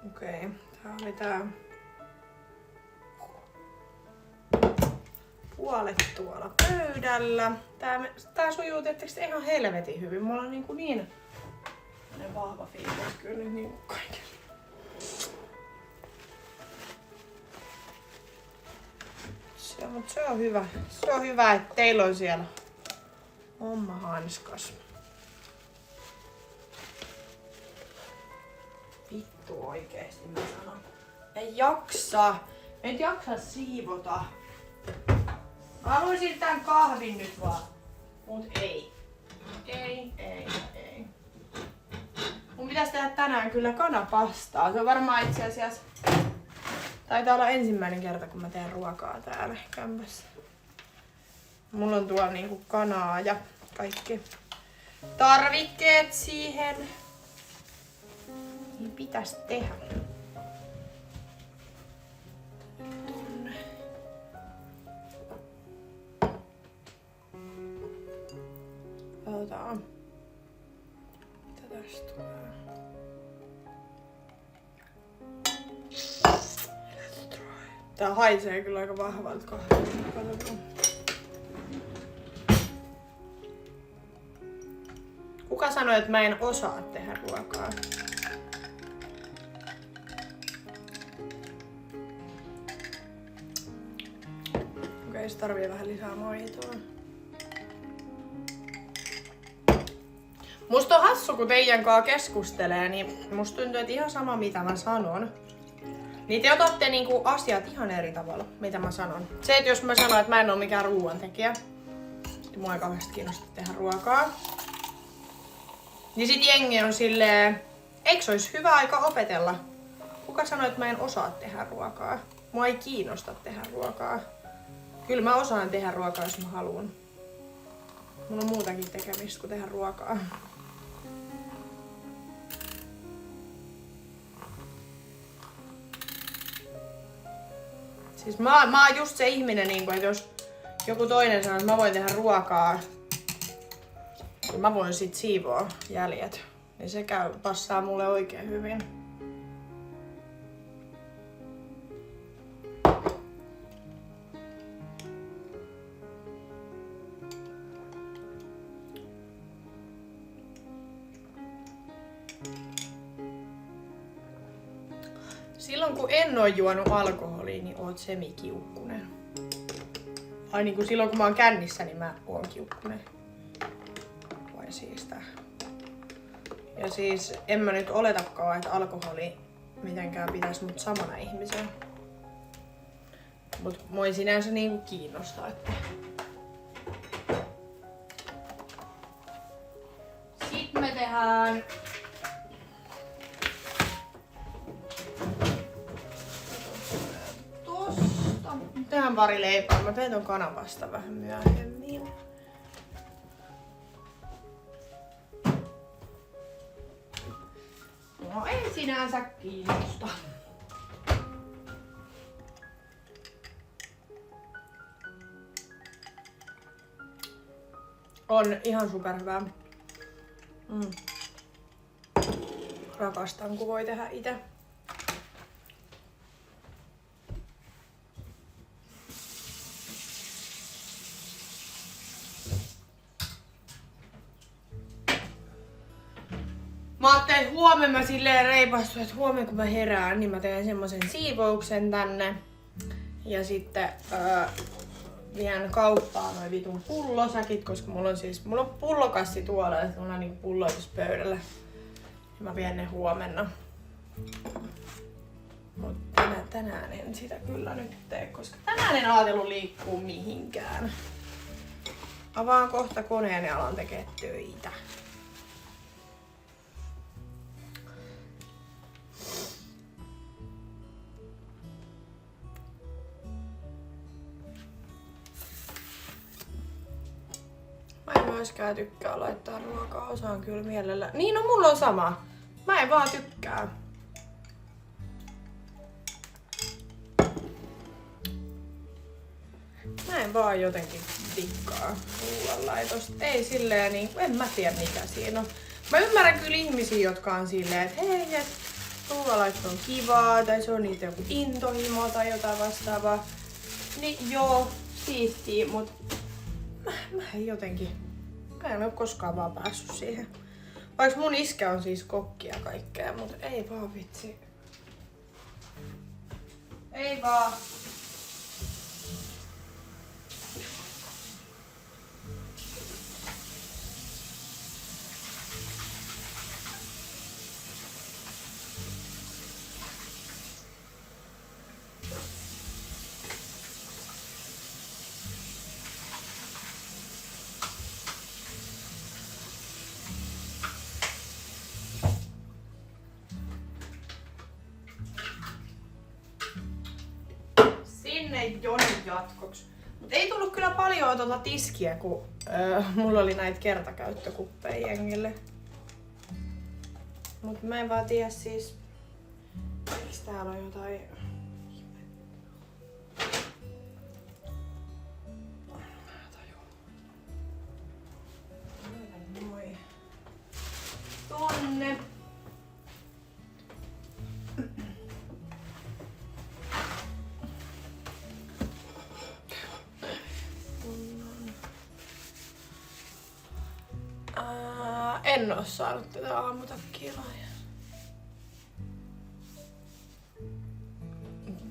[SPEAKER 2] Okei, tää oli tää. Puolet tuolla pöydällä. Tää sujuu tietysti ihan helvetin hyvin. Mulla on niin vahva fiilis kyllä nyt niin kaiken. Se on hyvä. Se on hyvä, että teillä on siellä homma hanskas. Vittu oikeesti mä sanon. En jaksa. En jaksa siivota. Mä haluaisin tän kahvin nyt vaan. Mut ei. Ei. Mun pitäis tehdä tänään kyllä kanapastaa. Se on varmaan itse asiassa... Taitaa olla ensimmäinen kerta, kun mä teen ruokaa täällä kämpässä. Mulla on tuolla niinku kanaa ja kaikki tarvikkeet siihen. Niin pitäis tehdä. Otetaan. Mitä tästä tulee? Tää haisee kyllä aika vahvalta kahvilta. Kuka sanoi, että mä en osaa tehdä ruokaa? Okei, se tarvii vähän lisää maitoa. Musta on hassu, kun teidän kanssa keskustelee, niin musta tuntuu, että ihan sama mitä mä sanon. Niin te otatte niinku asiat ihan eri tavalla, mitä mä sanon. Se, että jos mä sanon, että mä en oo mikään ruoantekijä, Mua ei kauheasti kiinnosta tehdä ruokaa. Niin sit jengi on silleen, eikö se olisi hyvä aika opetella? Kuka sanoi, että mä en osaa tehdä ruokaa? Mua ei kiinnosta tehdä ruokaa. Kyllä mä osaan tehdä ruokaa, jos mä haluan. Mulla on muutakin tekemistä kuin tehdä ruokaa. Siis mä oon just se ihminen, että jos joku toinen sanoo, että mä voin tehdä ruokaa, niin mä voin sit siivoa jäljet. Niin se passaa mulle oikein hyvin. Silloin kun en oo juonut alkoholia, niin oot semikiukkunen. Ai niin kuin silloin kun mä oon kännissä, niin mä oon kiukkunen. Vai siis tää. Ja siis en mä nyt oletakaan, että alkoholi mitenkään pitäis mut samana ihmisenä. Mut mua ei sinänsä niinku kiinnostaa, että... Sitten me tehdään... Tehdään pari leipää. Mä teen ton kanavasta vähän myöhemmin. No ei sinänsä kiinnosta. On ihan superhyvää. Rakastan, kun voi tehdä itse. Mä ajattelin, että huomenna mä silleen reipastuin, että huomenna kun mä herään, niin mä teen semmosen siivouksen tänne. Ja sitten vien kauppaan noin vitun pullosäkit, koska mulla on pullokassi tuolla ja mulla on niinku pulloitus pöydällä. Ja mä vien ne huomenna. Mut tänään en sitä kyllä nyt tee, koska tänään en ajatellut liikkua mihinkään. Avaan kohta koneen ja alan tekee töitä. Mä en myöskään tykkää laittaa ruokaa, osaan kyllä mielellä. Niin, no mulla on sama. Mä en vaan tykkää. Mä en vaan jotenkin tikkaa ruoanlaitosta. Ei silleen niin, en mä tiedä mikä siinä on. Mä ymmärrän kyllä ihmisiä, jotka on silleen, että hei, et ruoanlaitto on kivaa, tai se on niitä joku intohimo tai jotain vastaavaa. Niin joo, siistiä, mut mä en jotenkin, mä en ole koskaan vaan päässyt siihen. Vaikka mun iskä on siis kokki ja kaikkea, mut ei vaan vitsi. Ei vaan. Jonin jatkoksi. Mut ei tullut kyllä paljon tuota tiskiä, kun mulla oli näitä kertakäyttökuppeja jengille. Mut mä en vaan tiedä siis, eiks täällä on jotain... Moi. Tonne. En oo saanut tätä aamutakkia lahjaa.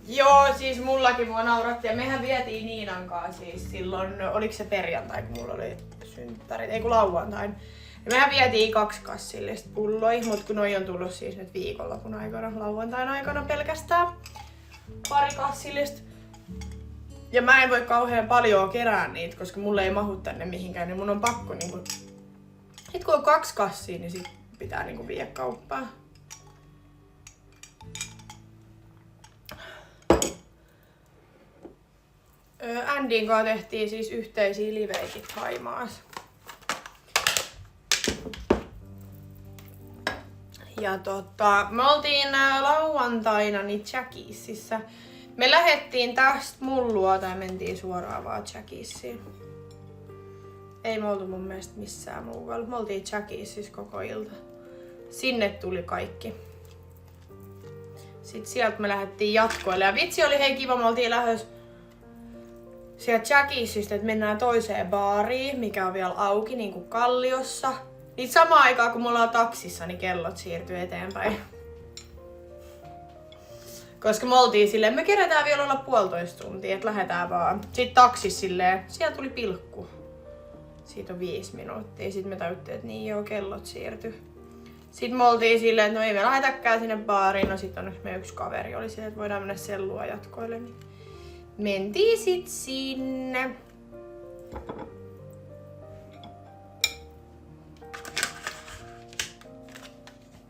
[SPEAKER 2] Joo, siis mullakin mua nauratti ja mehän vietiin Niinan kanssa siis silloin, oliko se perjantai kun mulla oli synttärit, ei kun lauantain. Ja mehän vietiin 2 kassillista pulloja, mut kun noi on tullut siis nyt viikonlopun aikana, lauantain aikana pelkästään 2 kassillista. Ja mä en voi kauhean paljon kerää niitä, koska mulle ei mahu tänne mihinkään, niin mun on pakko niinku... Sit kun on 2 kassia, niin sit pitää niinku viedä kauppaan. Andin kanssa tehtiin siis yhteisiä liveikin Thaimaassa. Ja me oltiin lauantaina niin Jackiesissä. Me lähettiin tästä mun luota ja mentiin suoraan vaan Jackiesiin. Ei me oltu mun mielestä missään muualla. Me oltiin Jackiesissä koko ilta. Sinne tuli kaikki. Sitten sieltä me lähdettiin jatkoille. Ja vitsi oli hei kiva, me oltiin lähdössä sieltä Jackiesistä, että mennään toiseen baariin, mikä on vielä auki, niin kuin Kalliossa. Niin samaan aikaan kun me ollaan taksissa, niin kellot siirtyy eteenpäin. Koska me oltiin silleen, me kerätään vielä olla 1,5 tuntia, että lähdetään vaan. Sitten taksissa silleen, siellä tuli pilkku. Siitä on 5 minuuttia. Sitten me tajuttiin, että niin joo, kellot siirtyi. Sitten me oltiin silleen, että no ei me lähdetäkään sinne baariin. No sit on meidän yksi kaveri oli silleen, että voidaan mennä sellua jatkoille. Niin mentiin sit sinne.